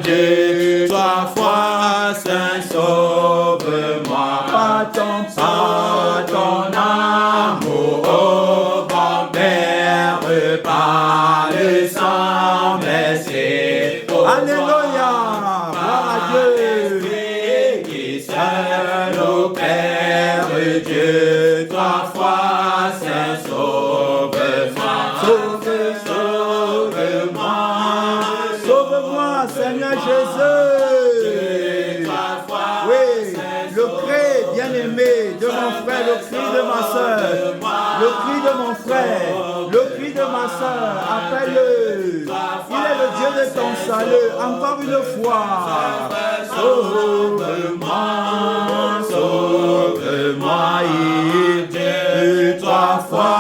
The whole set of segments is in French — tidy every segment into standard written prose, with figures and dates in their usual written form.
Dieu, toi foi saint, sauve-moi. Par ton amour, ô bon Père, par le sang versé. Alléluia. Gloire à Dieu. Qui seul au Père Dieu, toi foi saint, sauve-moi. Sauve-moi, Seigneur Jésus. Oui, le cri bien-aimé de mon frère, le cri de ma soeur, le cri de mon frère, le cri de ma soeur, appelle-le. Il est le Dieu de ton salut, encore une fois. Sauve-moi, sauve-moi, Dieu, toi foi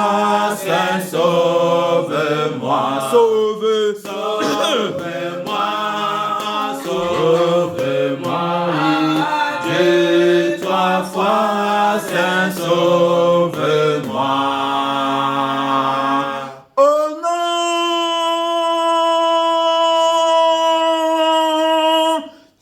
saint, sauve-moi. Sauve-moi, sauve-moi, Dieu, toi foi saint, sauve-moi. Au nom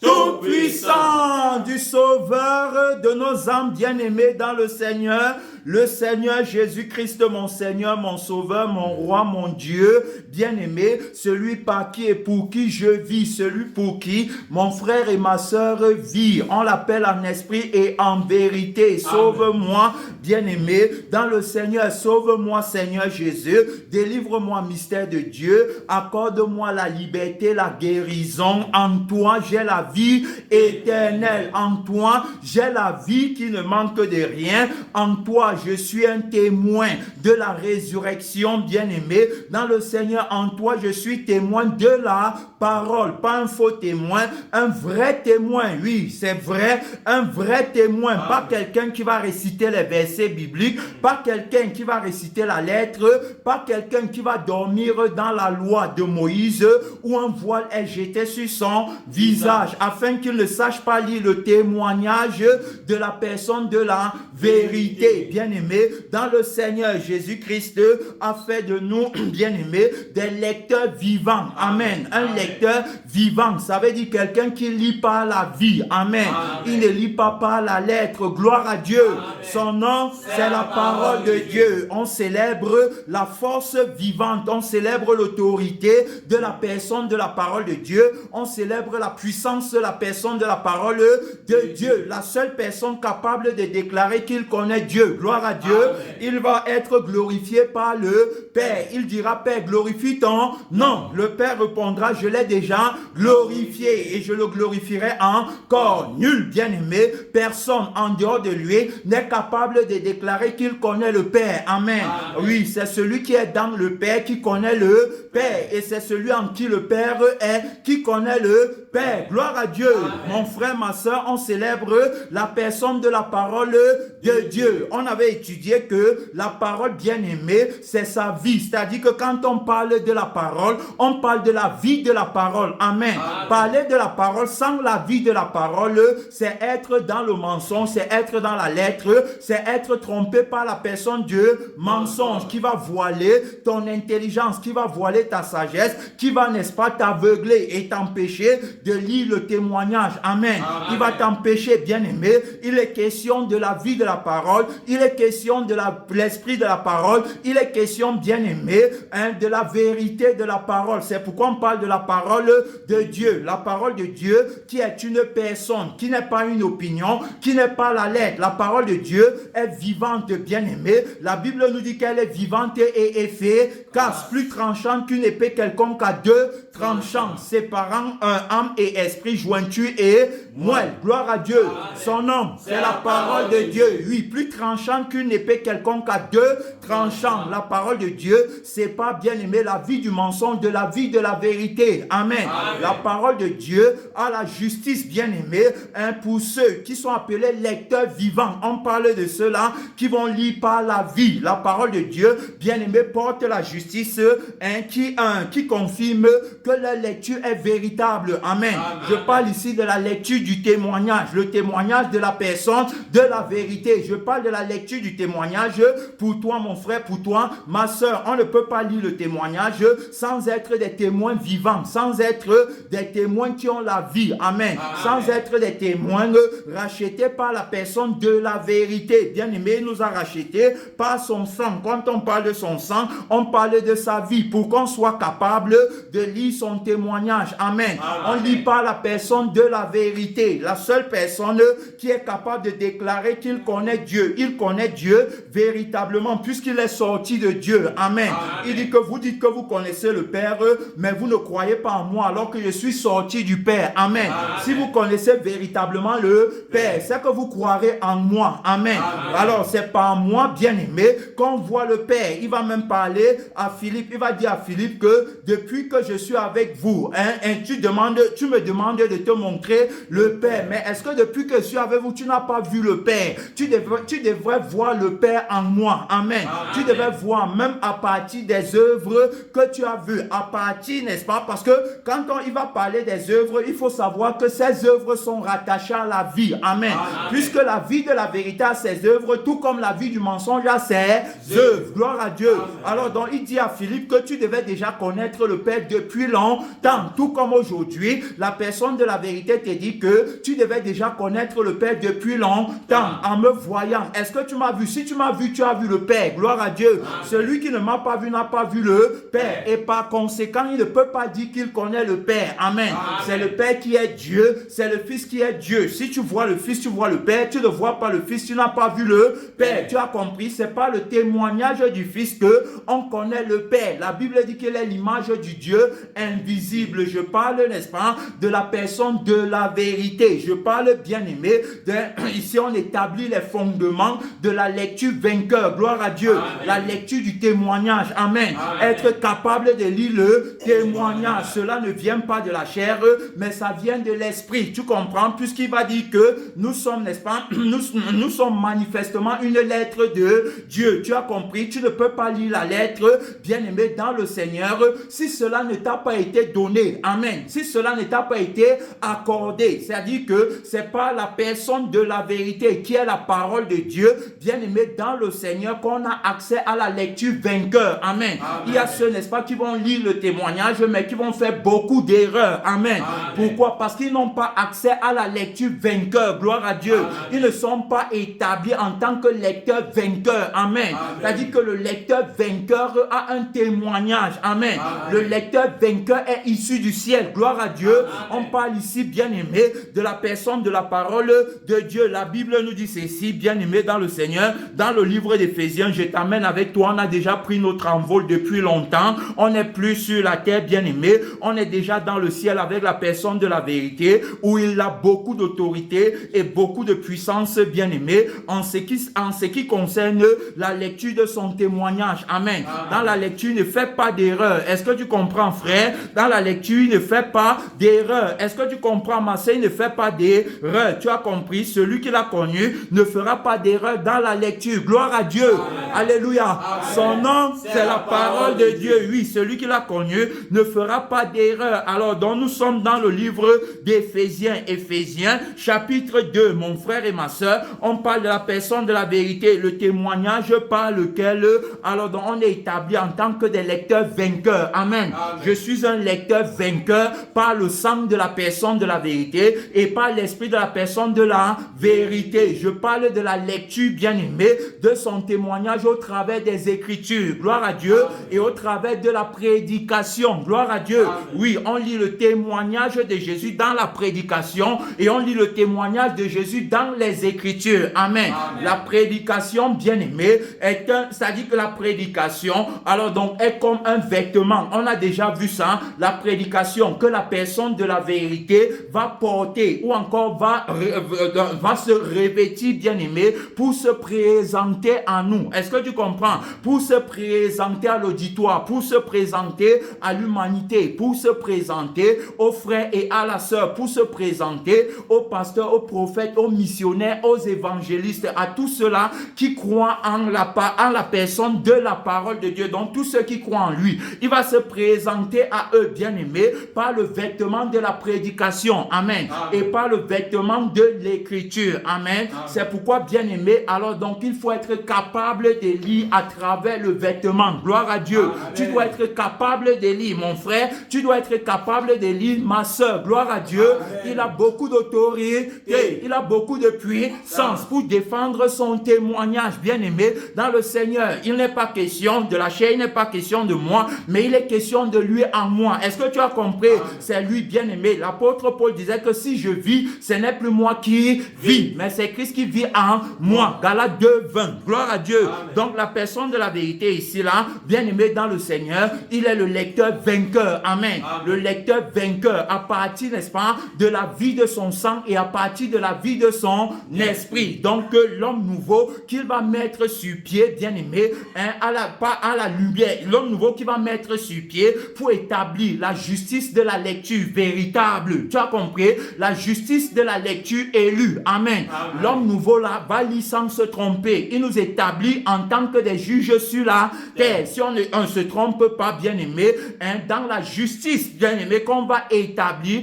tout-puissant du Sauveur de nos âmes bien-aimées dans le Seigneur Jésus-Christ, mon Seigneur, mon Sauveur, mon Roi, mon Dieu, bien-aimé, celui par qui et pour qui je vis, celui pour qui mon frère et ma sœur vivent. On l'appelle en esprit et en vérité. Sauve-moi, bien-aimé, dans le Seigneur. Sauve-moi, Seigneur Jésus. Délivre-moi, mystère de Dieu. Accorde-moi la liberté, la guérison. En toi, j'ai la vie éternelle. En toi, j'ai la vie qui ne manque de rien. En toi, je suis un témoin de la résurrection, bien-aimé. Dans le Seigneur, en toi, je suis témoin de la parole. Pas un faux témoin, un vrai témoin. Oui, c'est vrai, un vrai témoin. Pas quelqu'un qui va réciter les versets bibliques, pas quelqu'un qui va réciter la lettre, pas quelqu'un qui va dormir dans la loi de Moïse où un voile est jeté sur son visage afin qu'il ne sache pas lire le témoignage de la personne de la vérité. Bien-aimé, dans le Seigneur Jésus-Christ a fait de nous, bien-aimés, des lecteurs vivants. Amen. Un lecteur vivant, ça veut dire quelqu'un qui lit par la vie. Amen. Il ne lit pas par la lettre. Gloire à Dieu. Son nom, c'est la parole de Dieu. On célèbre la force vivante. On célèbre l'autorité de la personne de la parole de Dieu. On célèbre la puissance de la personne de la parole de Dieu. La seule personne capable de déclarer qu'il connaît Dieu. Gloire à Dieu. Il va être glorifié par le Père. Il dira, Père, glorifie ton nom. Le Père répondra, je l'ai déjà glorifié et je le glorifierai encore. Nul, bien-aimé, personne en dehors de lui n'est capable de déclarer qu'il connaît le Père. Amen. Oui, c'est celui qui est dans le Père qui connaît le Père et c'est celui en qui le Père est qui connaît le Père. Gloire à Dieu. Mon frère, ma soeur, on célèbre la personne de la parole de Dieu. On avait étudié que la parole bien-aimée, c'est sa vie. C'est-à-dire que quand on parle de la parole, on parle de la vie de la parole. Amen. Parler de la parole sans la vie de la parole, c'est être dans le mensonge, c'est être dans la lettre, c'est être trompé par la personne de mensonge qui va voiler ton intelligence, qui va voiler ta sagesse, qui va, n'est-ce pas, t'aveugler et t'empêcher de lire le témoignage. Amen. Il va t'empêcher, bien-aimé. Il est question de la vie de la parole. Il est question de l'esprit de la parole. Il est question, bien-aimé, de la vérité de la parole. C'est pourquoi on parle de la parole de Dieu. La parole de Dieu qui est une personne, qui n'est pas une opinion, qui n'est pas la lettre. La parole de Dieu est vivante, bien-aimé. La Bible nous dit qu'elle est vivante et efficace, plus tranchante qu'une épée quelconque à deux tranchants, séparant âme et esprit, jointure et moelle. Gloire à Dieu. Son nom, c'est la parole de Dieu. Oui, plus tranchant qu'une épée quelconque à deux tranchants. La parole de Dieu, c'est pas, bien aimé, la vie du mensonge, de la vie de la vérité. Amen. La parole de Dieu a la justice, bien aimé, pour ceux qui sont appelés lecteurs vivants. On parle de ceux-là qui vont lire par la vie. La parole de Dieu, bien aimé, porte la justice justice, qui confirme que la lecture est véritable. Amen. Je parle ici de la lecture du témoignage, le témoignage de la personne, de la vérité. Je parle de la lecture du témoignage pour toi, mon frère, pour toi, ma soeur. On ne peut pas lire le témoignage sans être des témoins vivants, sans être des témoins qui ont la vie. Amen. Sans être des témoins rachetés par la personne de la vérité. Bien-aimé, il nous a rachetés par son sang. Quand on parle de son sang, on parle de sa vie pour qu'on soit capable de lire son témoignage. Amen. On lit pas la personne de la vérité. La seule personne qui est capable de déclarer qu'il connaît Dieu. Il connaît Dieu véritablement puisqu'il est sorti de Dieu. Amen. Il dit que vous dites que vous connaissez le Père, mais vous ne croyez pas en moi alors que je suis sorti du Père. Amen. Si vous connaissez véritablement le Père, c'est que vous croirez en moi. Amen. Alors c'est par moi, bien-aimé, qu'on voit le Père. Il va même parler à Philippe. Il va dire à Philippe que depuis que je suis avec vous, tu me demandes de te montrer le Père. Mais est-ce que depuis que je suis avec vous, tu n'as pas vu le Père? Tu devrais voir le Père en moi. Amen. Tu devrais voir même à partir des œuvres que tu as vues. À partir, n'est-ce pas? Parce que quand il va parler des œuvres, il faut savoir que ces œuvres sont rattachées à la vie. Amen. Puisque la vie de la vérité a ses œuvres, tout comme la vie du mensonge a ses œuvres. Gloire à Dieu. Alors donc il dit à Philippe que tu devais déjà connaître le Père depuis longtemps. Tout comme aujourd'hui, la personne de la vérité te dit que tu devais déjà connaître le Père depuis longtemps en me voyant. Est-ce que tu m'as vu? Si tu m'as vu, tu as vu le Père. Gloire à Dieu. Celui qui ne m'a pas vu n'a pas vu le Père. Et par conséquent, il ne peut pas dire qu'il connaît le Père. Amen. C'est le Père qui est Dieu. C'est le Fils qui est Dieu. Si tu vois le Fils, tu vois le Père. Tu ne vois pas le Fils, tu n'as pas vu le Père. Tu as compris? C'est pas le témoignage du Fils que on connaît le Père. La Bible dit qu'il est l'image du Dieu invisible. Je parle, n'est-ce pas, de la personne de la vérité. Je parle, bien aimé, ici on établit les fondements de la lecture vainqueur. Gloire à Dieu. Amen. La lecture du témoignage. Amen. Être capable de lire le témoignage. Cela ne vient pas de la chair, mais ça vient de l'esprit. Tu comprends? Puisqu'il va dire que nous sommes, n'est-ce pas, nous sommes manifestement une lettre de Dieu. Tu as compris? Tu ne peux pas lire la lettre, bien aimé, dans le Seigneur, si cela ne t'a pas été donné. Amen. Si cela ne t'a pas été accordé. C'est-à-dire que c'est pas la personne de la vérité qui est la parole de Dieu, bien aimé, dans le Seigneur, qu'on a accès à la lecture vainqueur. Amen. Il y a ceux, n'est-ce pas, qui vont lire le témoignage, mais qui vont faire beaucoup d'erreurs. Amen. Pourquoi? Parce qu'ils n'ont pas accès à la lecture vainqueur. Gloire à Dieu. Ils ne sont pas établis en tant que lecteur vainqueur. Amen. C'est-à-dire que le lecteur vainqueur a un témoignage. Amen. Le lecteur vainqueur est issu du ciel. Gloire à Dieu. On parle ici, bien aimé, de la personne de la parole de Dieu. La Bible nous dit ceci, bien aimé dans le Seigneur, dans le livre d'Éphésiens, je t'amène avec toi. On a déjà pris notre envol depuis longtemps. On n'est plus sur la terre, bien aimé. On est déjà dans le ciel avec la personne de la vérité, où il a beaucoup d'autorité et beaucoup de puissance, bien aimé, en ce qui concerne la lecture de son témoignage. Amen. Dans la lecture, ne fais pas d'erreur. Est-ce que tu comprends, frère? Dans la lecture, ne fais pas d'erreur. Est-ce que tu comprends, ma sœur? Ne fais pas d'erreur. Tu as compris? Celui qui l'a connu ne fera pas d'erreur dans la lecture. Gloire à Dieu. Amen. Alléluia. Amen. Son nom, c'est la parole de Dieu. Oui, celui qui l'a connu ne fera pas d'erreur. Alors, donc, nous sommes dans le livre d'Éphésiens. Éphésiens, chapitre 2. Mon frère et ma sœur, on parle de la personne de la vérité, le témoignage par lequel, alors, donc, on est établi en tant que des lecteurs vainqueurs. Amen. Amen. Je suis un lecteur vainqueur par le sang de la personne de la vérité et par l'esprit de la personne de la vérité. Je parle de la lecture, bien aimée, de son témoignage au travers des Écritures. Gloire à Dieu. Amen. Et au travers de la prédication. Gloire à Dieu. Amen. Oui, on lit le témoignage de Jésus dans la prédication et on lit le témoignage de Jésus dans les Écritures. Amen. Amen. La prédication, bien aimée, c'est-à-dire que la prédication, alors donc, est comme un vêtement. On a déjà vu ça, la prédication que la personne de la vérité va porter ou encore va se revêtir, bien aimé, pour se présenter à nous. Est-ce que tu comprends? Pour se présenter à l'auditoire, pour se présenter à l'humanité, pour se présenter aux frères et à la sœur, pour se présenter aux pasteurs, aux prophètes, aux missionnaires, aux évangélistes, à tous ceux-là qui croient en la personne de la parole de Dieu. donc tous ceux qui croient en lui, il va se présenter à eux, bien-aimés, par le vêtement de la prédication. Amen. Et par le vêtement de l'écriture. Amen. C'est pourquoi, bien-aimés, alors donc il faut être capable de lire à travers le vêtement. Gloire à Dieu. Amen. Tu dois être capable de lire, mon frère. Tu dois être capable de lire, ma soeur. Gloire à Dieu. Amen. Il a beaucoup d'autorité. Il a beaucoup de puissance pour défendre son témoignage, bien-aimé, dans le Seigneur. Il n'est pas question de la chair, il n'est pas question de moi, mais il est question de lui en moi. Est-ce que tu as compris? C'est lui, bien-aimé. L'apôtre Paul disait que si je vis, ce n'est plus moi qui vis, mais c'est Christ qui vit en moi. Galates 2:20. Gloire à Dieu. Amen. Donc la personne de la vérité ici, là, bien-aimé dans le Seigneur, il est le lecteur vainqueur. Amen. Le lecteur vainqueur à partir, n'est-ce pas, de la vie de son sang et à partir de la vie de son esprit. Donc l'homme nouveau qu'il va mettre sur pied, bien-aimé, hein, pas à la lumière, l'homme nouveau qui va mettre sur pied pour établir la justice de la lecture véritable. Tu as compris? La justice de la lecture élue. Amen. L'homme nouveau là va lire sans se tromper. Il nous établit en tant que des juges sur la terre. Si on ne se trompe pas, bien-aimé, hein, dans la justice, bien-aimé, qu'on va établir,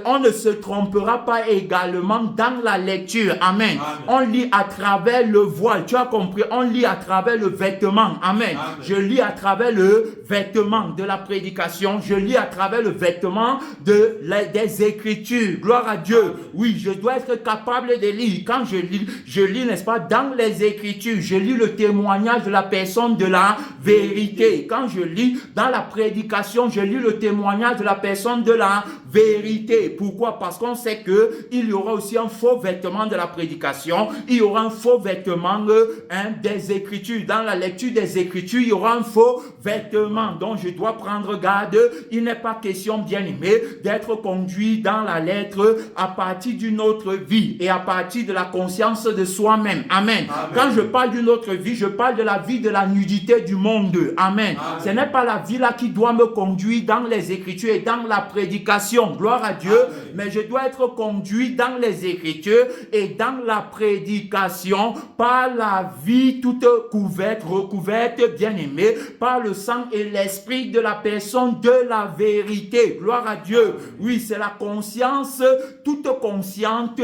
on ne se trompera pas également dans la lecture. Amen. On lit à travers le voile. Tu as compris? On lit à travers le vêtement. Amen. Je lis à travers le vêtement de la prédication. Je lis à travers le vêtement des Écritures. Gloire à Dieu. Oui, je dois être capable de lire. Quand je lis, n'est-ce pas, dans les Écritures, je lis le témoignage de la personne de la vérité. Quand je lis dans la prédication, je lis le témoignage de la personne de la vérité. Pourquoi? Parce qu'on sait que il y aura aussi un faux vêtement de la prédication. Il y aura un faux vêtement des Écritures. Dans la lecture des Écritures, il y aura un faux vêtement. Donc je dois prendre garde. Il n'est pas question, bien-aimé, d'être conduit dans la lettre à partir d'une autre vie et à partir de la conscience de soi-même. Amen. Quand je parle d'une autre vie, je parle de la vie de la nudité du monde. Amen. Ce n'est pas la vie là qui doit me conduire dans les Écritures et dans la prédication. Gloire à Dieu. Mais je dois être conduit dans les Écritures et dans la prédication par la vie toute recouverte, bien-aimée, par le sang et l'esprit de la personne de la vérité. Gloire à Dieu. Oui, c'est la conscience toute consciente,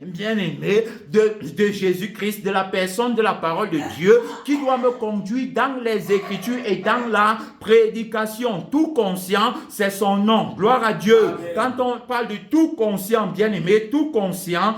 bien-aimée de Jésus-Christ, de la personne de la parole de Dieu, qui doit me conduire dans les Écritures et dans la prédication. Tout conscient, c'est son nom. Gloire à Dieu. Quand on parle de tout conscient, bien-aimé, tout conscient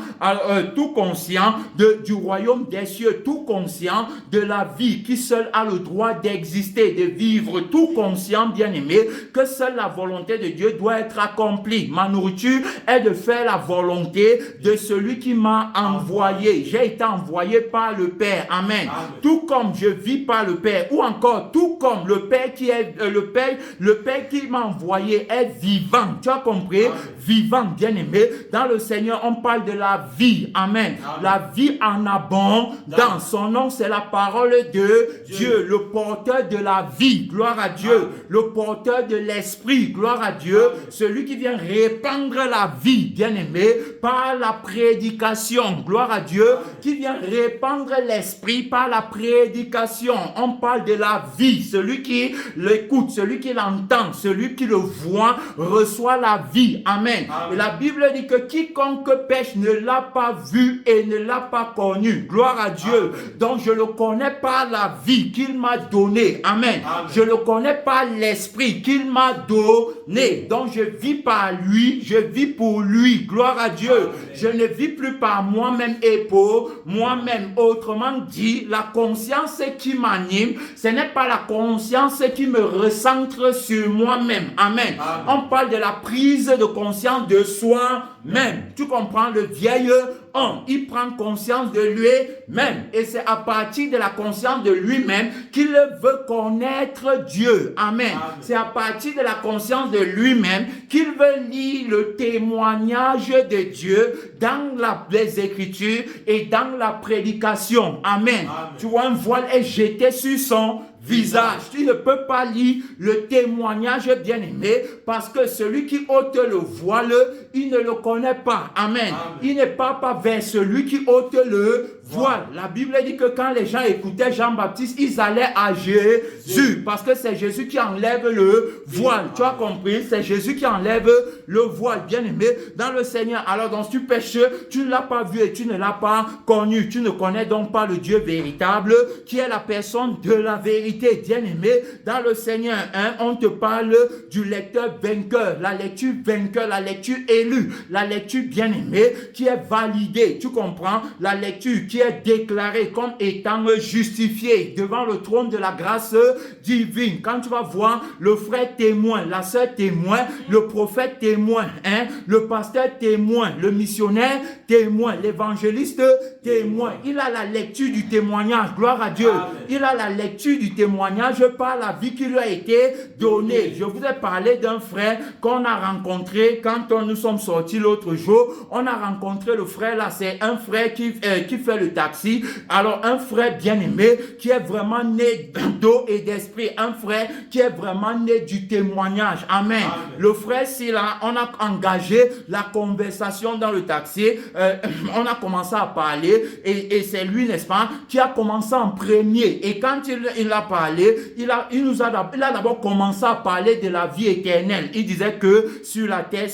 du royaume des cieux, tout conscient de la vie qui seul a le droit d'exister, de vivre, tout conscient, bien-aimé, que seule la volonté de Dieu doit être accomplie. Ma nourriture est de faire la volonté de celui qui m'a envoyé. J'ai été envoyé par le Père. Amen. Tout comme je vis par le Père, ou encore tout comme le Père qui est le Père qui m'a envoyé est vivant. Tu as compris? Vivant, bien-aimé. Dans le Seigneur, on parle de la vie. Amen. La vie en abondance. Son nom, c'est la parole de Dieu, le porteur de la vie. Gloire à Dieu. Le porteur de l'esprit. Gloire à Dieu. Celui qui vient répandre la vie, bien-aimé, par la prédication. Gloire à Dieu. Qui vient répandre l'esprit par la prédication. On parle de la vie. Celui qui l'écoute, celui qui l'entend, celui qui le voit, reçoit la vie. Amen. Et la Bible dit que quiconque pêche ne l'a pas vu et ne l'a pas connu. Gloire à Dieu. Donc je le connais par la vie qu'il m'a donnée. Amen. Je le connais par l'esprit qu'il m'a donné. Donc je vis par lui, je vis pour lui. Gloire à Dieu. Je ne vis plus par moi-même et pour moi-même. Autrement dit, la conscience qui m'anime, ce n'est pas la conscience qui me recentre sur moi-même. Amen. On parle de la prise de conscience de soi-même. Tu comprends? Le vieil homme, il prend conscience de lui-même. Et c'est à partir de la conscience de lui-même qu'il veut connaître Dieu. Amen. C'est à partir de la conscience de lui-même qu'il veut lire le témoignage de Dieu dans les Écritures et dans la prédication. Amen. Tu vois, un voile est jeté sur son visage. Tu ne peux pas lire le témoignage, bien-aimé, parce que celui qui ôte le voile, il ne le connaît pas. Amen. Il ne part pas vers celui qui ôte le Voile. La Bible dit que quand les gens écoutaient Jean-Baptiste, ils allaient à Jésus. Parce que c'est Jésus qui enlève le voile. Tu as compris? C'est Jésus qui enlève le voile. Bien aimé, dans le Seigneur. Alors, donc, si tu pêches, tu ne l'as pas vu et tu ne l'as pas connu. Tu ne connais donc pas le Dieu véritable, qui est la personne de la vérité. Bien aimé, dans le Seigneur, hein, on te parle du lecteur vainqueur, la lecture vainqueur, la lecture élue, la lecture bien aimée qui est validée. Tu comprends? La lecture qui est déclarée comme étant justifiée devant le trône de la grâce divine. Quand tu vas voir le frère témoin, la sœur témoin, le prophète témoin, hein, le pasteur témoin, le missionnaire témoin, l'évangéliste témoin. Il a la lecture du témoignage. Gloire à Dieu. Amen. Il a la lecture du témoignage par la vie qui lui a été donnée. Je vous ai parlé d'un frère qu'on a rencontré quand nous sommes sortis l'autre jour. On a rencontré le frère là. C'est un frère qui fait le taxi. Alors un frère bien aimé qui est vraiment né d'eau et d'esprit. Un frère qui est vraiment né du témoignage. Amen. Amen. Le frère, c'est là, on a engagé la conversation dans le taxi. On a commencé à parler et c'est lui, n'est-ce pas, qui a commencé en premier. Et quand il a parlé, il a d'abord commencé à parler de la vie éternelle. Il disait que sur la terre,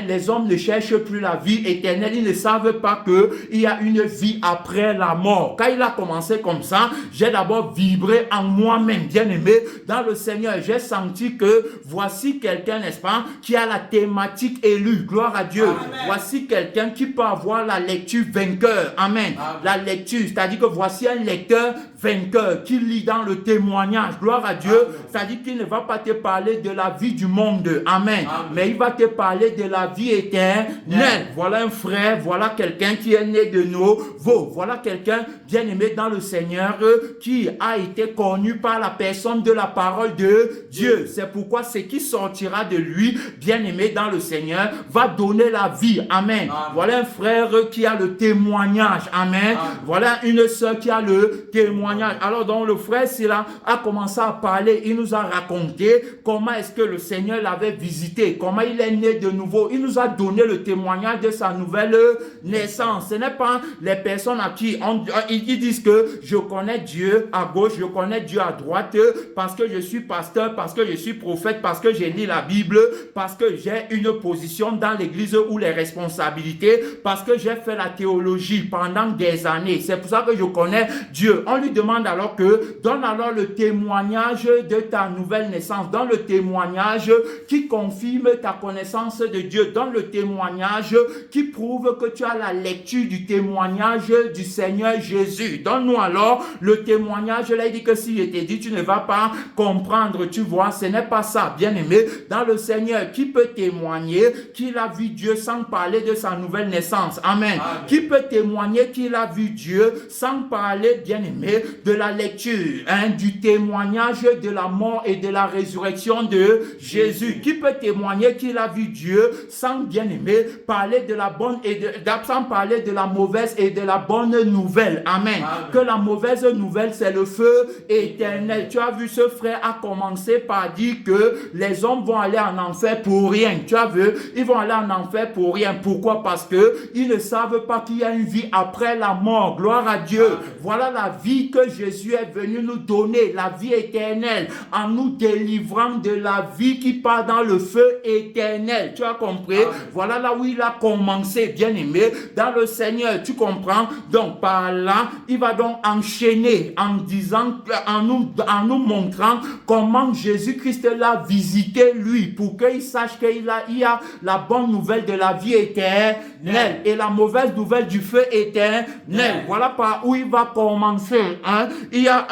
les hommes ne cherchent plus la vie éternelle. Ils ne savent pas qu'il y a une vie après la mort. Quand il a commencé comme ça, j'ai d'abord vibré en moi-même, bien aimé, dans le Seigneur. J'ai senti que voici quelqu'un, n'est-ce pas, qui a la thématique élue. Gloire à Dieu. Amen. Voici quelqu'un qui peut avoir la lecture vainqueur. Amen. Amen. La lecture, c'est-à-dire que voici un lecteur vainqueur qui lit dans le témoignage. Gloire à Dieu. Amen. C'est-à-dire qu'il ne va pas te parler de la vie du monde. Amen. Amen. Mais il va te parler de la vie éternelle. Amen. Voilà un frère, voilà quelqu'un qui est né de nouveau. Voilà quelqu'un bien aimé dans le Seigneur qui a été connu par la personne de la parole de Dieu. C'est pourquoi ce qui sortira de lui, bien aimé dans le Seigneur, va donner la vie. Amen. Amen. Voilà un frère qui a le témoignage. Amen. Amen. Voilà une sœur qui a le témoignage. Alors donc le frère Sila a commencé à parler. Il nous a raconté comment est-ce que le Seigneur l'avait visité, comment il est né de nouveau. Il nous a donné le témoignage de sa nouvelle naissance. Ce n'est pas les personnes à qui ils disent que je connais Dieu à gauche, je connais Dieu à droite, parce que je suis pasteur, parce que je suis prophète, parce que j'ai lu la Bible, parce que j'ai une position dans l'église ou les responsabilités, parce que j'ai fait la théologie pendant des années. C'est pour ça que je connais Dieu. On lui demande alors que donne alors le témoignage de ta nouvelle naissance, donne le témoignage qui confirme ta connaissance de Dieu, donne le témoignage qui prouve que tu as la lecture du témoignage du Seigneur Jésus. Donne-nous alors le témoignage. Là, il dit que si je t'ai dit, tu ne vas pas comprendre. Tu vois, ce n'est pas ça, bien aimé. Dans le Seigneur, qui peut témoigner qu'il a vu Dieu sans parler de sa nouvelle naissance? Amen. Amen. Qui peut témoigner qu'il a vu Dieu sans parler, bien aimé, de la lecture, du témoignage de la mort et de la résurrection de Jésus? Qui peut témoigner qu'il a vu Dieu sans, bien aimé, parler de la bonne sans parler de la mauvaise et de la bonne nouvelle? Amen. Amen. Que la mauvaise nouvelle, c'est le feu éternel. Tu as vu, ce frère a commencé par dire que les hommes vont aller en enfer pour rien. Tu as vu, ils vont aller en enfer pour rien. Pourquoi? Parce que ils ne savent pas qu'il y a une vie après la mort. Gloire à Dieu. Amen. Voilà la vie que Jésus est venu nous donner, la vie éternelle, en nous délivrant de la vie qui part dans le feu éternel. Tu as compris? Amen. Voilà là où il a commencé, bien aimé, dans le Seigneur. Tu comprends? Donc par là, il va donc enchaîner en disant, en nous montrant comment Jésus-Christ l'a visité lui, pour qu'il sache qu'il y a la bonne nouvelle de la vie éternelle et la mauvaise nouvelle du feu éternel. Voilà par où il va commencer. Il y a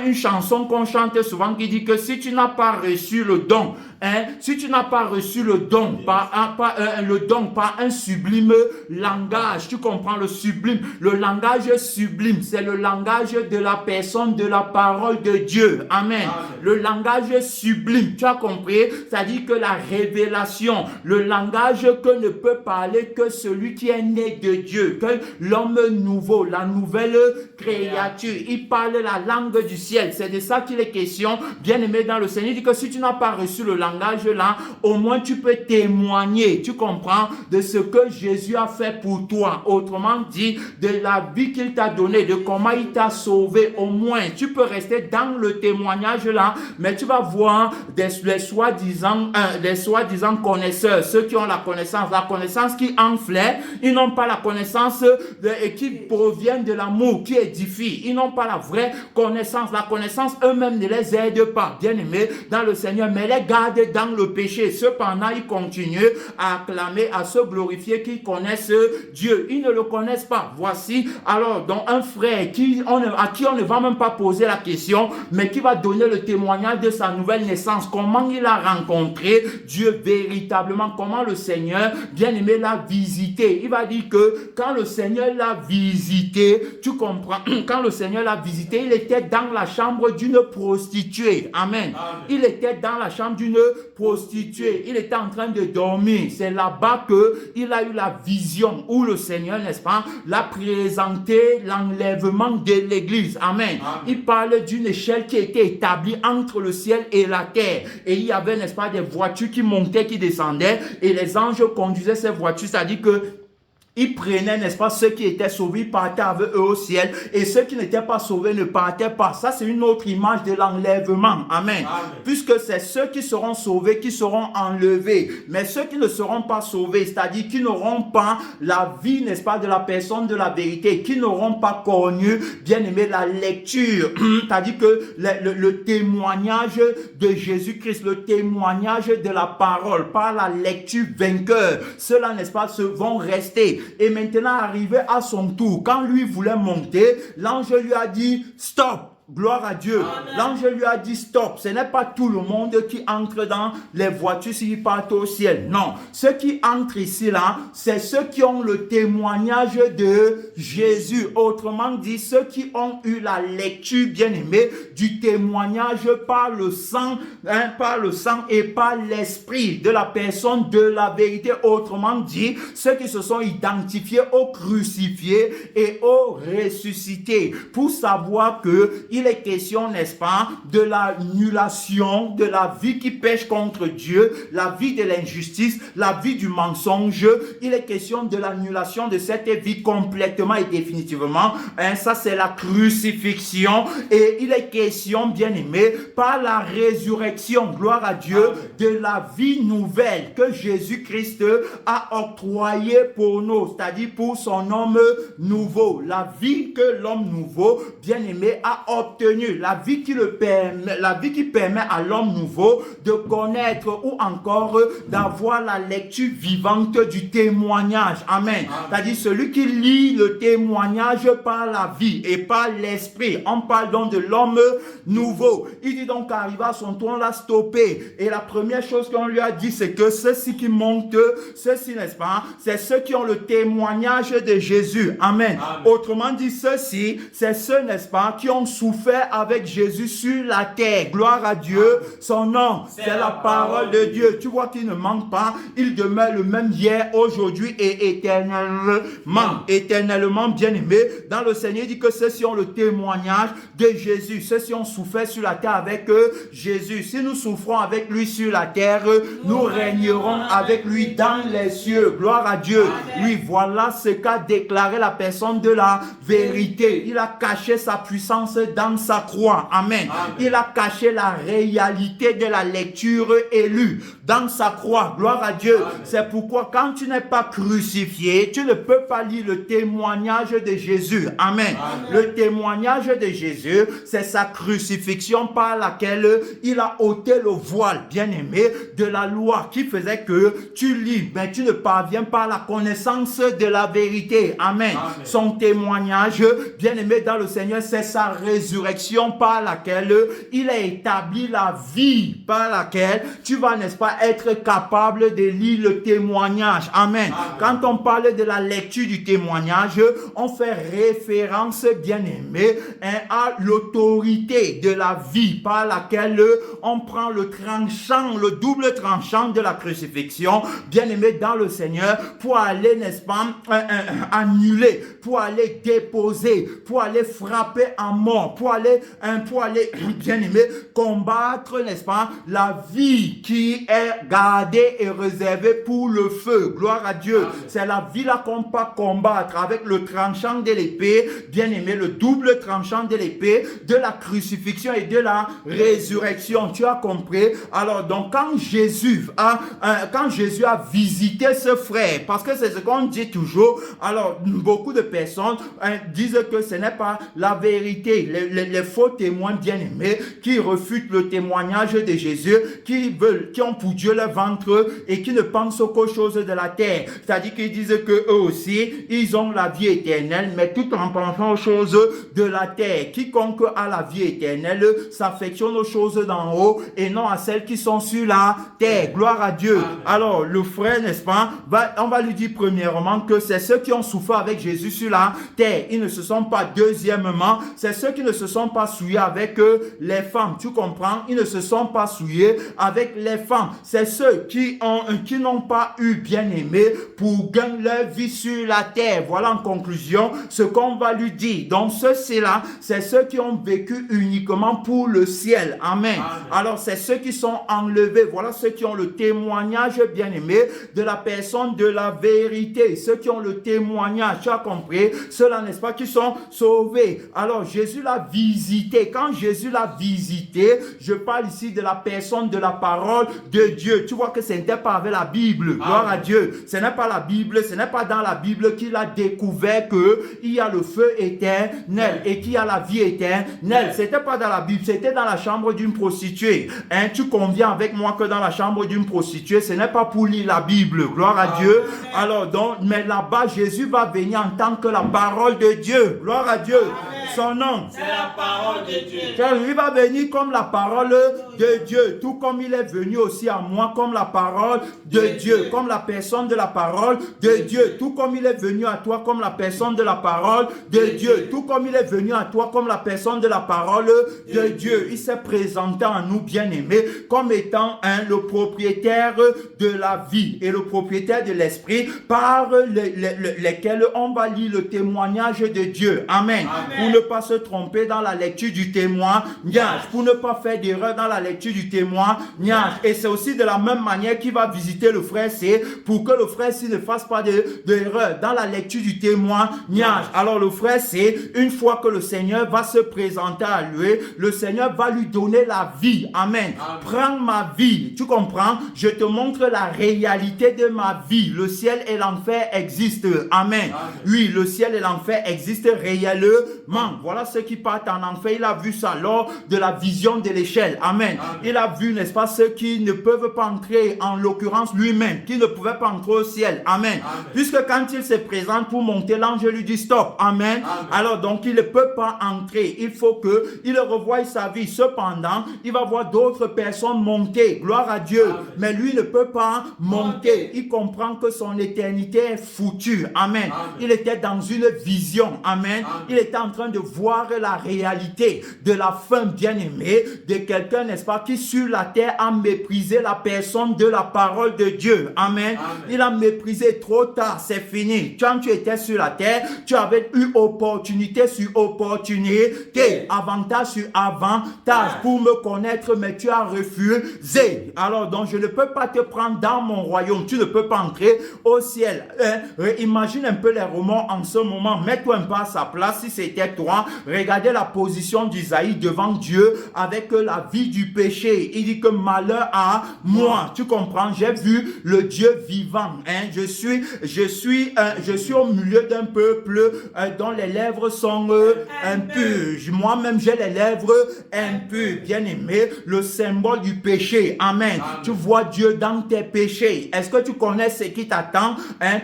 une chanson qu'on chante souvent qui dit que si tu n'as pas reçu le don, si tu n'as pas reçu le don par un sublime langage, tu comprends le sublime, le langage sublime, c'est le langage de la personne de la parole de Dieu. Amen. Amen. Le langage sublime, tu as compris? C'est-à-dire que la révélation, le langage que ne peut parler que celui qui est né de Dieu, que l'homme nouveau, la nouvelle créature, il parle la langue du ciel. C'est de ça qu'il est question, bien aimé dans le Seigneur. Il dit que si tu n'as pas reçu le langage langage-là, au moins tu peux témoigner, tu comprends, de ce que Jésus a fait pour toi. Autrement dit, de la vie qu'il t'a donnée, de comment il t'a sauvé. Au moins, tu peux rester dans le témoignage-là, mais tu vas voir les soi-disant connaisseurs, ceux qui ont la connaissance qui enflaie. Ils n'ont pas la connaissance qui provient de l'amour, qui édifie. Ils n'ont pas la vraie connaissance. La connaissance eux-mêmes ne les aide pas, bien-aimés dans le Seigneur, mais les garde dans le péché. Cependant, ils continuent à acclamer, à se glorifier qu'ils connaissent Dieu. Ils ne le connaissent pas. Voici alors donc un frère à qui on ne va même pas poser la question, mais qui va donner le témoignage de sa nouvelle naissance. Comment il a rencontré Dieu véritablement, comment le Seigneur, bien-aimé, l'a visité. Il va dire que quand le Seigneur l'a visité, tu comprends, quand le Seigneur l'a visité, il était dans la chambre d'une prostituée. Amen. Amen. Il était dans la chambre d'une prostituée. Il était en train de dormir. C'est là-bas qu'il a eu la vision où le Seigneur, n'est-ce pas, l'a présenté l'enlèvement de l'église. Amen. Amen. Il parle d'une échelle qui était établie entre le ciel et la terre. Et il y avait, n'est-ce pas, des voitures qui montaient, qui descendaient. Et les anges conduisaient ces voitures. C'est-à-dire que ils prenaient, n'est-ce pas, ceux qui étaient sauvés, ils partaient avec eux au ciel. Et ceux qui n'étaient pas sauvés ne partaient pas. Ça, c'est une autre image de l'enlèvement. Amen. Amen. Puisque c'est ceux qui seront sauvés qui seront enlevés. Mais ceux qui ne seront pas sauvés, c'est-à-dire qui n'auront pas la vie, n'est-ce pas, de la personne de la vérité, qui n'auront pas connu, bien aimé, la lecture. C'est-à-dire que le témoignage de Jésus-Christ, le témoignage de la parole, par la lecture vainqueur, ceux-là, n'est-ce pas, vont rester. Et maintenant, arrivé à son tour, quand lui voulait monter, l'ange lui a dit « Stop !» Gloire à Dieu. L'ange lui a dit stop. Ce n'est pas tout le monde qui entre dans les voitures s'ils partent au ciel. Non. Ceux qui entrent ici là, c'est ceux qui ont le témoignage de Jésus. Autrement dit, ceux qui ont eu la lecture, bien aimée, du témoignage par le sang et par l'esprit de la personne de la vérité. Autrement dit, ceux qui se sont identifiés au crucifié et au ressuscité pour savoir que il est question, n'est-ce pas, de l'annulation de la vie qui pêche contre Dieu, la vie de l'injustice, la vie du mensonge. Il est question de l'annulation de cette vie complètement et définitivement. Ça, c'est la crucifixion. Et il est question, bien aimé, par la résurrection, gloire à Dieu, de la vie nouvelle que Jésus-Christ a octroyée pour nous, c'est-à-dire pour son homme nouveau. La vie que l'homme nouveau, bien aimé, a obtenu, la vie qui permet à l'homme nouveau de connaître ou encore d'avoir la lecture vivante du témoignage. Amen. C'est-à-dire celui qui lit le témoignage par la vie et par l'esprit. On parle donc de l'homme nouveau. Il dit donc qu'arrivé à son tour, on l'a stoppé. Et la première chose qu'on lui a dit, c'est que ceux-ci qui montent, ceux-ci, n'est-ce pas, c'est ceux qui ont le témoignage de Jésus. Amen. Amen. Autrement dit, ceux-ci, c'est ceux, n'est-ce pas, qui ont souffert avec Jésus sur la terre. Gloire à Dieu. Son nom, c'est la parole de Dieu. Tu vois qu'il ne manque pas. Il demeure le même hier, aujourd'hui et éternellement. Éternellement bien aimé. Dans le Seigneur, il dit que ceux-ci ont le témoignage de Jésus. Ceux-ci ont souffert sur la terre avec Jésus. Si nous souffrons avec lui sur la terre, nous régnerons avec lui dans les cieux. Gloire à Dieu. Oui, voilà ce qu'a déclaré la personne de la vérité. Il a caché sa puissance dans sa croix. Amen. Amen. Il a caché la réalité de la lecture élue dans sa croix. Gloire à Dieu. C'est pourquoi quand tu n'es pas crucifié, tu ne peux pas lire le témoignage de Jésus. Amen. Amen. Le témoignage de Jésus, c'est sa crucifixion par laquelle il a ôté le voile, bien aimé, de la loi qui faisait que tu lis, mais tu ne parviens pas à la connaissance de la vérité. Amen. Amen. Son témoignage, bien aimé dans le Seigneur, c'est sa résurrection par laquelle il a établi la vie par laquelle tu vas, n'est-ce pas, être capable de lire le témoignage. Amen. Amen. Quand on parle de la lecture du témoignage, on fait référence, bien aimé, à l'autorité de la vie par laquelle on prend le tranchant, le double tranchant de la crucifixion, bien aimé dans le Seigneur, pour aller, n'est-ce pas, annuler, pour aller déposer, pour aller frapper à mort, pour aller, bien aimé, combattre, n'est-ce pas, la vie qui est gardée et réservée pour le feu. Gloire à Dieu. C'est la vie là qu'on peut combattre avec le tranchant de l'épée, bien aimé, le double tranchant de l'épée, de la crucifixion et de la résurrection. Tu as compris? Alors, donc, quand Jésus a visité ce frère, parce que c'est ce qu'on dit toujours, alors, beaucoup de personnes disent que ce n'est pas la vérité. Les faux témoins bien aimés qui refutent le témoignage de Jésus, qui ont pour Dieu le ventre et qui ne pensent qu'aux choses de la terre. C'est-à-dire qu'ils disent que eux aussi, ils ont la vie éternelle, mais tout en pensant aux choses de la terre. Quiconque a la vie éternelle s'affectionne aux choses d'en haut et non à celles qui sont sur la terre. Gloire à Dieu. Amen. Alors, le frère, n'est-ce pas, on va lui dire premièrement que c'est ceux qui ont souffert avec Jésus sur la terre. Ils ne se sont pas. Deuxièmement, c'est ceux qui ne se sont pas souillés avec les femmes. Tu comprends? Ils ne se sont pas souillés avec les femmes. C'est ceux qui n'ont pas eu bien aimé pour gagner leur vie sur la terre. Voilà en conclusion ce qu'on va lui dire. Donc ceux-là, c'est ceux qui ont vécu uniquement pour le ciel. Amen. Amen. Alors c'est ceux qui sont enlevés. Voilà ceux qui ont le témoignage bien aimé de la personne de la vérité. Ceux qui ont le témoignage, tu as compris? Ceux-là, n'est-ce pas, qui sont sauvés. Alors Jésus l'a visité. Quand Jésus l'a visité, je parle ici de la personne de la parole de Dieu. Tu vois que ce n'était pas avec la Bible. Gloire à Dieu. Ce n'est pas la Bible, ce n'est pas dans la Bible qu'il a découvert qu'il y a le feu éternel et qu'il y a la vie éternelle. C'était pas dans la Bible, c'était dans la chambre d'une prostituée. Hein, tu conviens avec moi que dans la chambre d'une prostituée, ce n'est pas pour lire la Bible. Gloire à Dieu. Alors donc, mais là-bas, Jésus va venir en tant que la parole de Dieu. Gloire à Dieu. Son nom, c'est la parole de Dieu. Il va venir comme la parole de Dieu, tout comme il est venu aussi à moi comme la parole de Dieu, comme la personne de la parole de Dieu, tout comme il est venu à toi comme la personne de la parole de Dieu, tout comme il est venu à toi comme la personne de la parole de Dieu. Il s'est présenté à nous, bien-aimés, comme étant le propriétaire de la vie et le propriétaire de l'esprit par lesquels on va lire le témoignage de Dieu. Amen. Pour ne pas se tromper dans la lecture du témoignage, pour ne pas faire d'erreur dans la lecture du témoignage. Et c'est aussi de la même manière qu'il va visiter le frère C, pour que le frère C ne fasse pas d'erreur dans la lecture du témoignage. Alors le frère C, une fois que le Seigneur va se présenter à lui, le Seigneur va lui donner la vie. Amen. Prends ma vie. Tu comprends? Je te montre la réalité de ma vie. Le ciel et l'enfer existent. Amen. Oui, le ciel et l'enfer existent réellement. Voilà ceux qui partent en enfer. Il a vu ça lors de la vision de l'échelle. Amen. Il a vu, n'est-ce pas, ceux qui ne peuvent pas entrer, en l'occurrence lui-même, qui ne pouvaient pas entrer au ciel. Amen. Puisque quand il se présente pour monter, l'ange lui dit stop. Amen. Alors donc il ne peut pas entrer. Il faut qu'il revoie sa vie. Cependant, il va voir d'autres personnes monter. Gloire à Dieu. Mais lui ne peut pas monter. Il comprend que son éternité est foutue. Amen. Il était dans une vision. Amen. Il était en train de voir la réalité de la fin bien-aimée de quelqu'un, n'est-ce pas, qui sur la terre a méprisé la personne de la parole de Dieu. Amen. Il a méprisé trop tard, c'est fini. Quand tu étais sur la terre, tu avais eu opportunité sur opportunité, avantage sur avantage pour me connaître, mais tu as refusé. Alors donc je ne peux pas te prendre dans mon royaume, tu ne peux pas entrer au ciel. Imagine un peu les Romains en ce moment, mets-toi un peu à sa place si c'était toi. Regardez la position d'Isaïe devant Dieu avec la vie du péché. Il dit que malheur à moi. Tu comprends? J'ai vu le Dieu vivant. Hein? Je suis au milieu d'un peuple dont les lèvres sont impures. Moi-même, j'ai les lèvres impures. Bien-aimé, le symbole du péché. Amen. Tu vois Dieu dans tes péchés. Est-ce que tu connais ce qui t'attend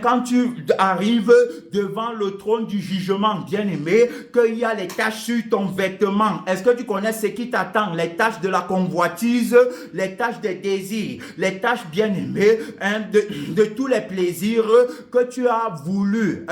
quand tu arrives devant le trône du jugement, bien-aimé, qu'il y a les taches sur ton vêtement? Est-ce que tu connais ce qui t'attend? Les taches de la convoitise, les taches des désirs, les taches bien-aimées de tous les plaisirs que tu as voulu,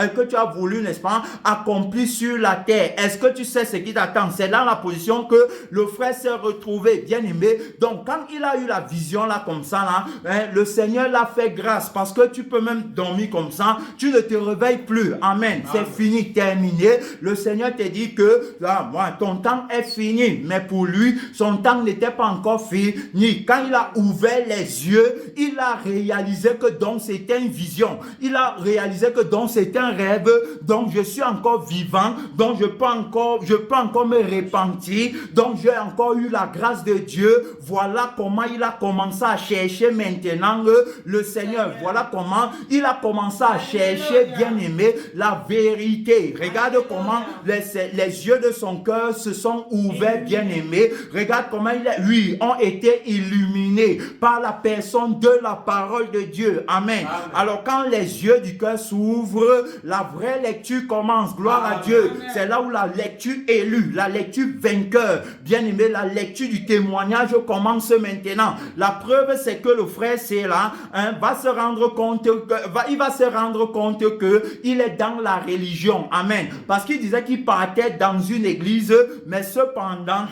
n'est-ce pas, accomplir sur la terre. Est-ce que tu sais ce qui t'attend? C'est dans la position que le frère s'est retrouvé, bien-aimé. Donc, quand il a eu la vision là, comme ça, là, le Seigneur l'a fait grâce, parce que tu peux même dormir comme ça, tu ne te réveilles plus. Amen. C'est fini, terminé. Le Seigneur te dit que moi, ton temps est fini. Mais pour lui, son temps n'était pas encore fini. Quand il a ouvert les yeux, il a réalisé que donc c'était une vision. Il a réalisé que donc c'était un rêve. Donc je suis encore vivant. Donc je peux encore me repentir. Donc j'ai encore eu la grâce de Dieu. Voilà comment il a commencé à chercher maintenant le Seigneur. Voilà comment il a commencé à chercher, bien aimé, la vérité. Regarde comment les yeux de son cœur se sont ouverts, bien aimé. Regarde comment lui ont été illuminés par la personne de la parole de Dieu. Amen. Alors quand les yeux du cœur s'ouvrent, la vraie lecture commence. Gloire à Dieu. C'est là où la lecture élue, la lecture vainqueur, bien aimé, la lecture du témoignage commence maintenant. La preuve, c'est que le frère c'est là, va se rendre compte que il est dans la religion. Amen. Parce qu'il disait qu'il partait dans une église, mais cependant,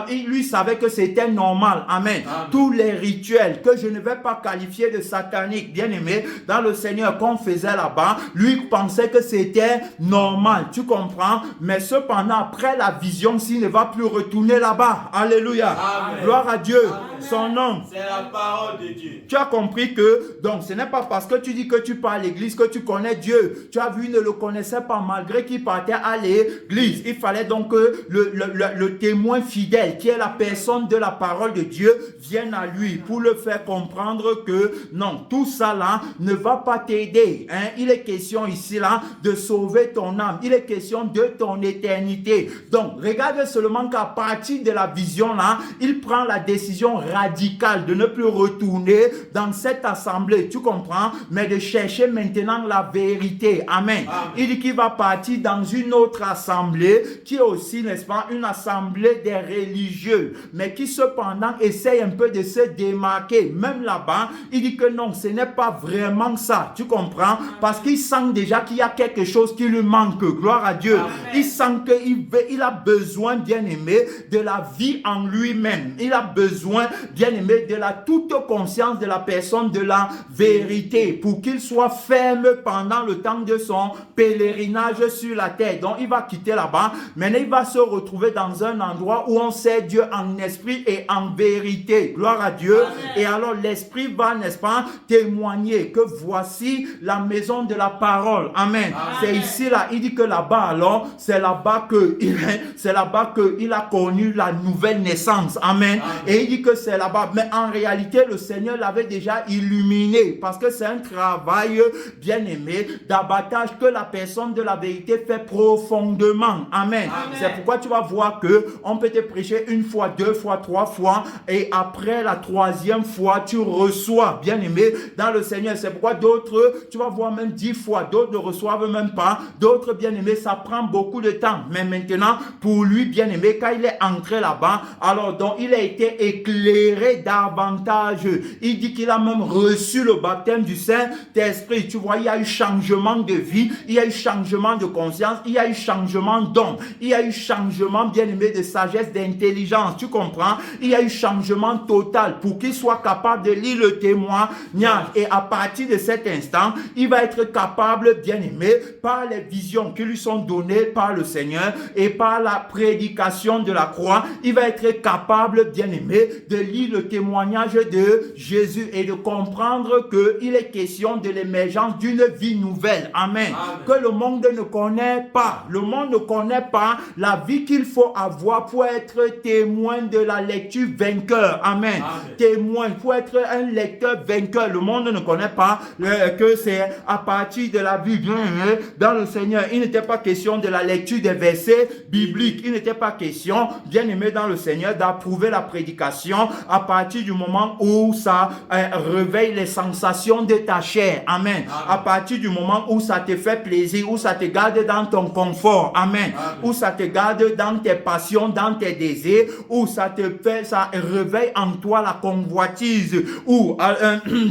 il lui savait que c'était normal. Amen. Tous les rituels que je ne vais pas qualifier de sataniques, bien aimé, dans le Seigneur qu'on faisait là-bas, lui pensait que c'était normal. Tu comprends? Mais cependant, après la vision, s'il ne va plus retourner là-bas. Alléluia. Amen. Gloire à Dieu. Amen. Son nom. C'est la parole de Dieu. Tu as compris que, donc, ce n'est pas parce que tu dis que tu pars à l'église que tu connais Dieu. Tu as vu, il ne le connaissait pas malgré qu'il partait à l'église. Il fallait donc que le témoin fidèle, qui est la personne de la parole de Dieu, vienne à lui pour le faire comprendre que non, tout ça là ne va pas t'aider. Il est question ici là de sauver ton âme. Il est question de ton éternité. Donc, regarde seulement qu'à partir de la vision là, il prend la décision radicale de ne plus retourner dans cette assemblée. Tu comprends? Mais de chercher maintenant la vérité. Amen. Il dit qu'il va partir dans une autre assemblée qui est aussi, n'est-ce pas, une assemblée des religieux, mais qui cependant essaye un peu de se démarquer. Même là-bas, il dit que non, ce n'est pas vraiment ça. Tu comprends? Parce qu'il sent déjà qu'il y a quelque chose qui lui manque. Gloire à Dieu. Amen. Il sent qu'il a besoin, bien aimé, de la vie en lui-même. Il a besoin, bien aimé, de la toute conscience de la personne de la vérité pour qu'il soit ferme pendant le temps de son pèlerinage sur la terre. Donc, il va quitter là-bas. Maintenant, il va se retrouver dans un endroit où on sait Dieu en esprit et en vérité. Gloire à Dieu. Amen. Et alors, l'esprit va, n'est-ce pas, témoigner que voici la maison de la parole. Amen. Amen. C'est ici, là, il dit que là-bas, alors, c'est là-bas qu'il a connu la nouvelle naissance. Amen. Amen. Et il dit que c'est là-bas. Mais en réalité, le Seigneur l'avait déjà illuminé parce que c'est un travail, bien aimé, d'abattage que la personne de la vérité fait profondément. Amen. Amen. C'est pourquoi tu vas voir que on peut te prêcher une fois, deux fois, trois fois et après la troisième fois, tu reçois, bien aimé, dans le Seigneur. C'est pourquoi d'autres, tu vas voir même 10 fois, d'autres ne reçoivent même pas. D'autres, bien aimé, ça prend beaucoup de temps. Mais maintenant, pour lui, bien aimé, quand il est entré là-bas, alors donc il a été éclairé davantage. Il dit qu'il a même reçu le baptême du Saint-Esprit. Tu vois, il y a eu changement de vie, il y a eu changement de conscience, il y a eu changement d'homme, il y a eu changement, bien aimé, de sagesse, d'intelligence. Tu comprends? Il y a eu changement total pour qu'il soit capable de lire le témoignage. Et à partir de cet instant, il va être capable, bien aimé, par les visions qui lui sont données par le Seigneur et par la prédication de la croix, il va être capable, bien aimé, de lire le témoignage de Jésus et de comprendre qu'il est question de l'émergence d'une vie nouvelle. Amen. Amen. Que le monde ne connaît pas. Le monde ne connaît pas la vie qu'il faut avoir pour être témoin de la lecture vainqueur. Amen. Amen. Témoin, pour être un lecteur vainqueur. Le monde ne connaît pas que c'est à partir de la vie dans le Seigneur. Il n'était pas question de la lecture des versets bibliques. Il n'était pas question, bien aimé dans le Seigneur, d'approuver la prédication à partir du moment où ça réveille les sensations de ta chair. Amen. Amen. À partir du moment où ça te fait plaisir, où ça te garde dans ton confort. Amen. Amen. Où ça te garde dans tes passions, dans tes désirs, où ça réveille en toi la convoitise, où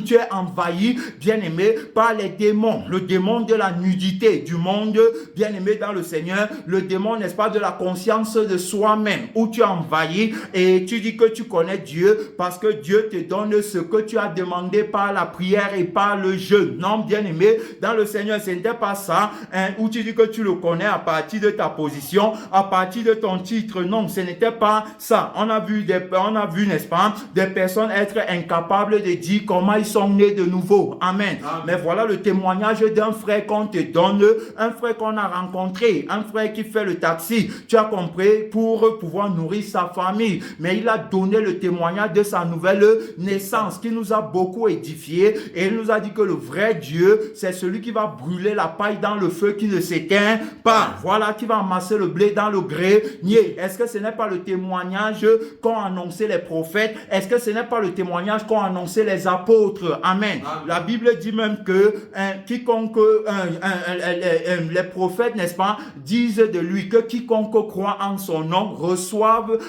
tu es envahi, bien aimé, par les démons. Le démon de la nudité du monde, bien aimé dans le Seigneur. Le démon, n'est-ce pas, de la conscience de soi-même, où tu es envahi et tu dis que tu connais Dieu parce que Dieu te donne ce que tu as demandé par la prière et par le jeûne. Non, bien aimé, dans le Seigneur, ce n'était pas ça, où tu dis que tu le connais à partir partir de ta position, à partir de ton titre. Non, ce n'était pas ça. On a vu, n'est-ce pas, des personnes être incapables de dire comment ils sont nés de nouveau. Amen. Mais voilà le témoignage d'un frère qu'on te donne, un frère qu'on a rencontré, un frère qui fait le taxi, tu as compris, pour pouvoir nourrir sa famille. Mais il a donné le témoignage de sa nouvelle naissance qui nous a beaucoup édifié, et il nous a dit que le vrai Dieu, c'est celui qui va brûler la paille dans le feu qui ne s'éteint pas. Voilà, qui va amasser le blé dans le grenier. Est-ce que ce n'est pas le témoignage qu'ont annoncé les prophètes? Est-ce que ce n'est pas le témoignage qu'ont annoncé les apôtres? Amen. La Bible dit même que quiconque, les prophètes, n'est-ce pas, disent de lui que quiconque croit en son nom reçoive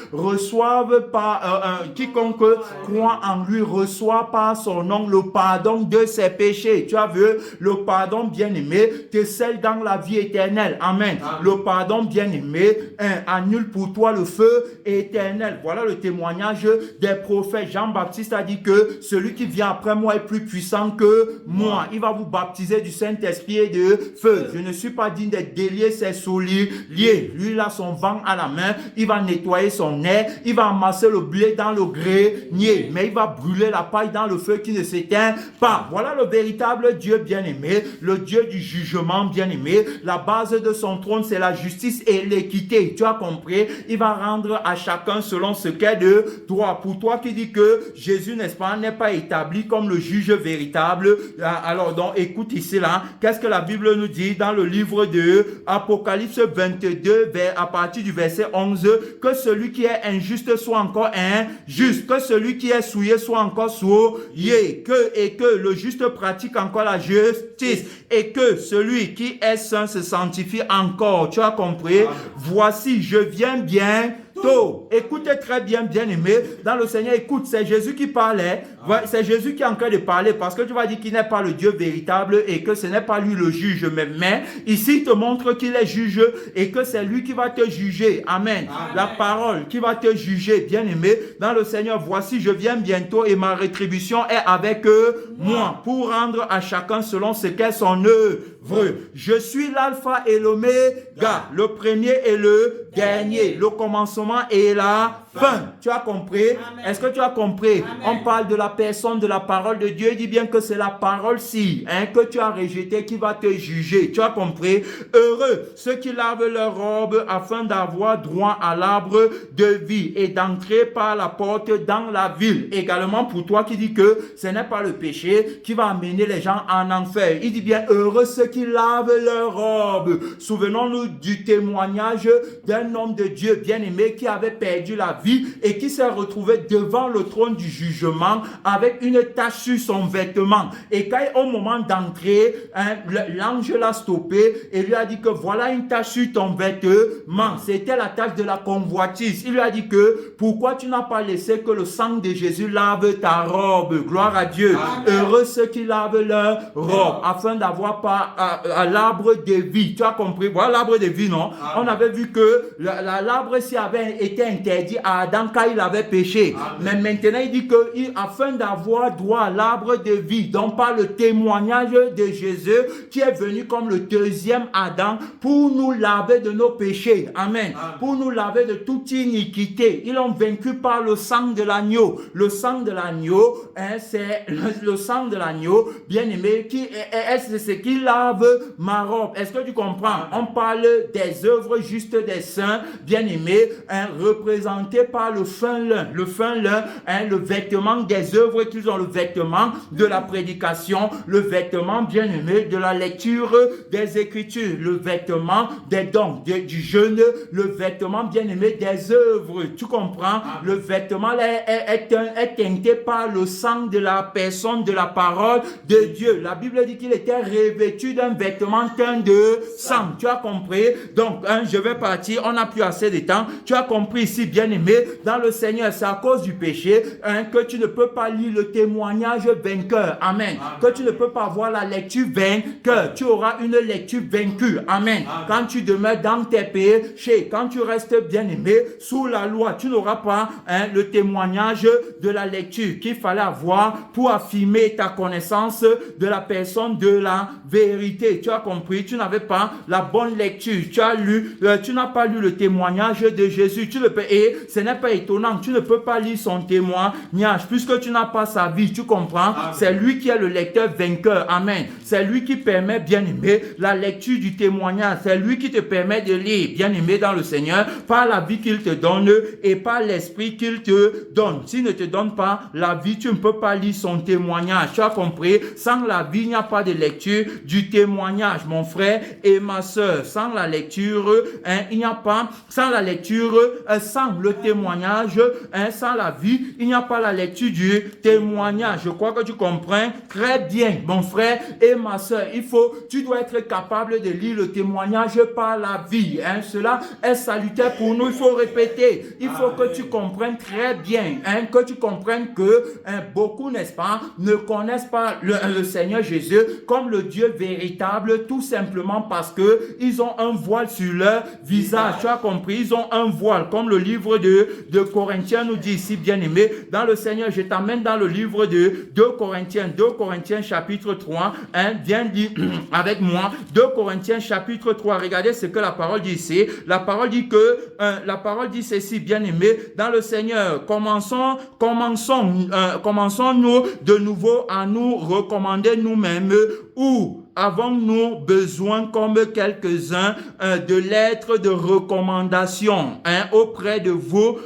par quiconque croit en lui reçoit par son nom le pardon de ses péchés. Tu as vu, le pardon, bien-aimé, te scelle dans la vie éternelle. Amen. Le pardon, bien-aimé, annule pour toi le feu éternel. Voilà le témoignage des prophètes. Jean-Baptiste a dit que celui qui vient après moi est plus puissant que moi. Il va vous baptiser du Saint-Esprit et de feu. Je ne suis pas digne de délier ses souliers. Lui, il a son vent à la main. Il va nettoyer son nez. Il va amasser le blé dans le grenier. Mais il va brûler la paille dans le feu qui ne s'éteint pas. Voilà le véritable Dieu bien-aimé. Le Dieu du jugement bien-aimé. La base de son trône, c'est la justice et l'équité. Tu as compris? Il va rendre à chacun selon ce qu'est de droit. Pour toi qui dis que Jésus, n'est-ce pas, n'est pas établi comme le juge véritable, alors donc écoute ici là, qu'est-ce que la Bible nous dit dans le livre de Apocalypse 22, à partir du verset 11, que celui qui est injuste soit encore injuste, que celui qui est souillé soit encore souillé, que le juste pratique encore la justice, et que celui qui est saint se sanctifie encore. Tu as compris? Voici, je viens bientôt. Écoutez très bien, bien-aimé, dans le Seigneur, écoute, c'est Jésus qui parlait, c'est Jésus qui est en train de parler, parce que tu vas dire qu'il n'est pas le Dieu véritable et que ce n'est pas lui le juge, mais ici il te montre qu'il est juge et que c'est lui qui va te juger. Amen. La parole qui va te juger, bien-aimé, dans le Seigneur, voici, je viens bientôt et ma rétribution est avec moi pour rendre à chacun selon ce qu'est son œuvre. Je suis l'alpha et l'oméga, le premier et le dernier, le commencement et la fin. Tu as compris? Est-ce que tu as compris? Amen. On parle de la personne de la parole de Dieu. Il dit bien que c'est la parole-ci que tu as rejetée qui va te juger. Tu as compris? Heureux ceux qui lavent leur robe afin d'avoir droit à l'arbre de vie et d'entrer par la porte dans la ville. Également pour toi qui dis que ce n'est pas le péché qui va amener les gens en enfer. Il dit bien heureux ceux qui lavent leur robe. Souvenons-nous du témoignage d'un homme de Dieu bien-aimé qui avait perdu la vie et qui s'est retrouvé devant le trône du jugement avec une tache sur son vêtement. Et quand au moment d'entrer, l'ange l'a stoppé et lui a dit que voilà une tache sur ton vêtement. C'était la tache de la convoitise. Il lui a dit que pourquoi tu n'as pas laissé que le sang de Jésus lave ta robe? Gloire à Dieu. Amen. Heureux ceux qui lavent leur robe afin d'avoir pas à l'arbre de vie. Tu as compris? Voilà l'arbre de vie, non? Amen. On avait vu que l'arbre s'y avait été interdit à Adam quand il avait péché. Amen. Mais maintenant il dit que afin d'avoir droit à l'arbre de vie, donc par le témoignage de Jésus qui est venu comme le deuxième Adam pour nous laver de nos péchés. Amen. Amen. Pour nous laver de toute iniquité. Ils l'ont vaincu par le sang de l'agneau. Le sang de l'agneau, c'est le sang de l'agneau, bien-aimé, qui est ce qui lave ma robe. Est-ce que tu comprends? On parle des œuvres justes des saints, bien-aimés, représentés par le fin lin. Le fin lin, le vêtement des œuvres qu'ils ont, le vêtement de la prédication, le vêtement, bien-aimé, de la lecture des Écritures, le vêtement des dons, du jeûne, le vêtement, bien-aimé, des œuvres. Tu comprends? Le vêtement est teinté par le sang de la personne, de la parole de Dieu. La Bible dit qu'il était revêtu d'un vêtement teint de sang. Tu as compris? Donc, je vais partir. On n'a plus assez de temps. Tu as compris ici, bien-aimé, dans le Seigneur, c'est à cause du péché que tu ne peux pas lire le témoignage vainqueur. Amen. Que tu ne peux pas voir la lecture vainqueur. Tu auras une lecture vaincue. Amen. Quand tu demeures dans tes péchés, quand tu restes bien-aimé sous la loi, tu n'auras pas le témoignage de la lecture qu'il fallait avoir pour affirmer ta connaissance de la personne de la vérité. Tu as compris? Tu n'avais pas la bonne lecture. Tu n'as pas lu le témoignage de Jésus. Et ce n'est pas étonnant. Tu ne peux pas lire son témoignage puisque tu n'as pas sa vie. Tu comprends? C'est lui qui est le lecteur vainqueur. Amen. C'est lui qui permet, bien-aimé, la lecture du témoignage. C'est lui qui te permet de lire, bien-aimé dans le Seigneur, par la vie qu'il te donne et par l'esprit qu'il te donne. S'il ne te donne pas la vie, tu ne peux pas lire son témoignage. Tu as compris? Sans la vie, il n'y a pas de lecture du témoignage, mon frère et ma soeur. Sans la lecture, il n'y a pas, sans la lecture, sans le témoignage, sans la vie, il n'y a pas la lecture du témoignage. Je crois que tu comprends très bien, mon frère et ma soeur. Tu dois être capable de lire le témoignage par la vie. Cela est salutaire pour nous. Il faut répéter. Il faut que tu comprennes très bien, que tu comprennes que beaucoup, n'est-ce pas, ne connaissent pas le Seigneur Jésus comme le Dieu véritable, tout simplement parce que ils ont un voile sur leur visage. Tu as compris? Ils ont un voile, comme le livre de Corinthiens nous dit ici, bien-aimé, dans le Seigneur. Je t'amène dans le livre de 2 Corinthiens chapitre 3, viens dire avec moi, 2 Corinthiens chapitre 3, regardez ce que la parole dit ici. La parole dit ceci, bien-aimé, dans le Seigneur, commençons-nous de nouveau à nous recommander nous-mêmes, ou avons-nous besoin, comme quelques-uns, de lettres de recommandation auprès de vous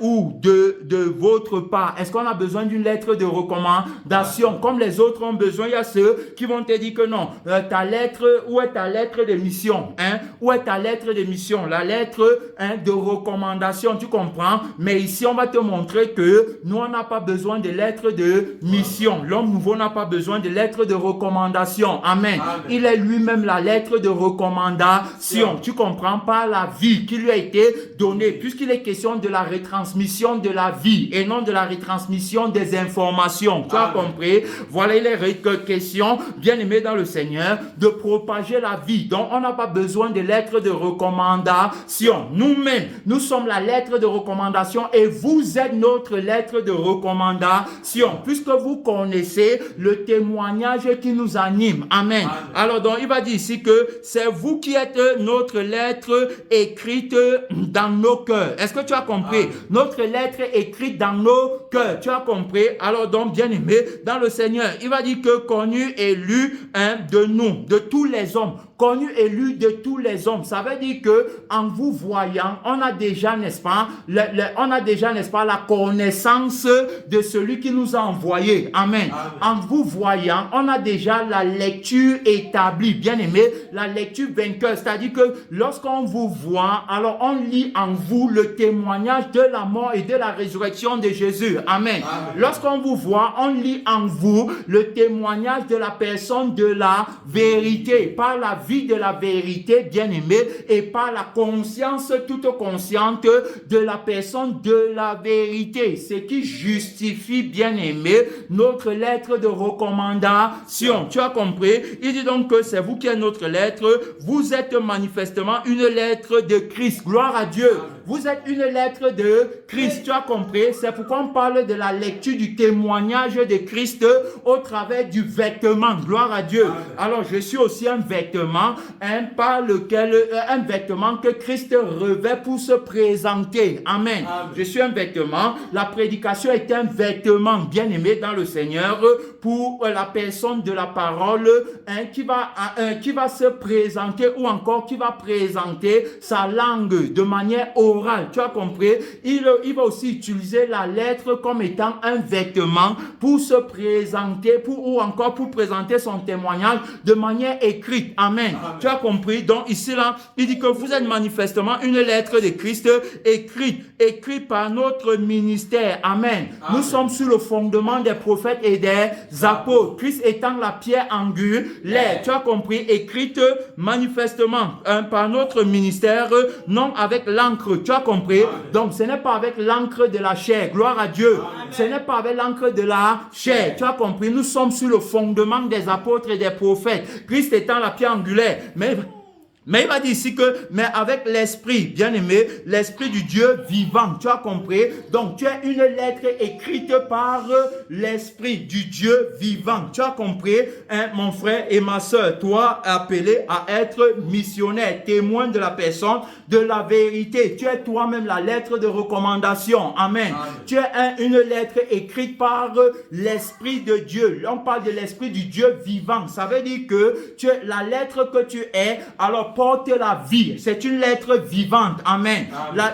ou de votre part? Est-ce qu'on a besoin d'une lettre de recommandation comme les autres ont besoin? Il y a ceux qui vont te dire que non, ta lettre, où est ta lettre de mission? Où est ta lettre de mission? La lettre de recommandation, tu comprends? Mais ici, on va te montrer que nous, on n'a pas besoin de lettre de mission. L'homme nouveau n'a pas besoin de lettre de recommandation. Amen. Il est lui-même la lettre de recommandation. Tu comprends? Par la vie qui lui a été donnée, puisqu'il est question de la retransmission de la vie et non de la retransmission des informations. Tu as compris? Voilà, il est question, bien-aimé dans le Seigneur, de propager la vie. Donc, on n'a pas besoin de lettres de recommandation. Nous-mêmes, nous sommes la lettre de recommandation et vous êtes notre lettre de recommandation, puisque vous connaissez le témoignage qui nous anime. Amen. Alors, donc, il va dire ici que c'est vous qui êtes notre lettre écrite dans nos cœurs. Est-ce que tu as compris? Notre lettre écrite dans nos cœurs. Tu as compris? Alors, donc, bien-aimé, dans le Seigneur, il va dire que connu et lu de nous, de tous les hommes. Connu et lu de tous les hommes. Ça veut dire que en vous voyant, on a déjà, n'est-ce pas, la connaissance de celui qui nous a envoyés. Amen. En vous voyant, on a déjà la lecture établie. Bien aimé, la lecture vainqueur. C'est-à-dire que lorsqu'on vous voit, alors on lit en vous le témoignage de la mort et de la résurrection de Jésus. Amen. Lorsqu'on vous voit, on lit en vous le témoignage de la personne de la vérité. Par la vie de la vérité, bien-aimé, et par la conscience toute consciente de la personne de la vérité. Ce qui justifie, bien-aimé, notre lettre de recommandation. Tu as compris? Il dit donc que c'est vous qui êtes notre lettre. Vous êtes manifestement une lettre de Christ. Gloire à Dieu. Vous êtes une lettre de Christ. Tu as compris? C'est pourquoi on parle de la lecture du témoignage de Christ au travers du vêtement. Gloire à Dieu. Alors, je suis aussi un vêtement, un vêtement que Christ revêt pour se présenter. Amen. Je suis un vêtement. La prédication est un vêtement, bien aimé dans le Seigneur, pour la personne de la parole qui va se présenter ou encore qui va présenter sa langue de manière orale. Tu as compris? Il va aussi utiliser la lettre comme étant un vêtement pour se présenter ou encore pour présenter son témoignage de manière écrite. Amen. Tu as compris? Donc ici là, il dit que vous êtes manifestement une lettre de Christ écrite par notre ministère. Amen. Nous sommes sur le fondement des prophètes et des apôtres. Christ étant la pierre angulaire, les, tu as compris, écrites manifestement par notre ministère, non avec l'encre, tu as compris. Donc ce n'est pas avec l'encre de la chair, gloire à Dieu. Ce n'est pas avec l'encre de la chair, tu as compris. Nous sommes sur le fondement des apôtres et des prophètes, Christ étant la pierre angulaire. Mais il m'a dit ici que, mais avec l'esprit, bien aimé, l'esprit du Dieu vivant, tu as compris? Donc, tu as une lettre écrite par l'esprit du Dieu vivant, tu as compris? Hein, mon frère et ma soeur, toi, appelé à être missionnaire, témoin de la personne, de la vérité. Tu es toi-même la lettre de recommandation. Amen. Tu es une lettre écrite par l'esprit de Dieu. On parle de l'esprit du Dieu vivant. Ça veut dire que tu es la lettre que tu es, alors porte la vie. C'est une lettre vivante. Amen.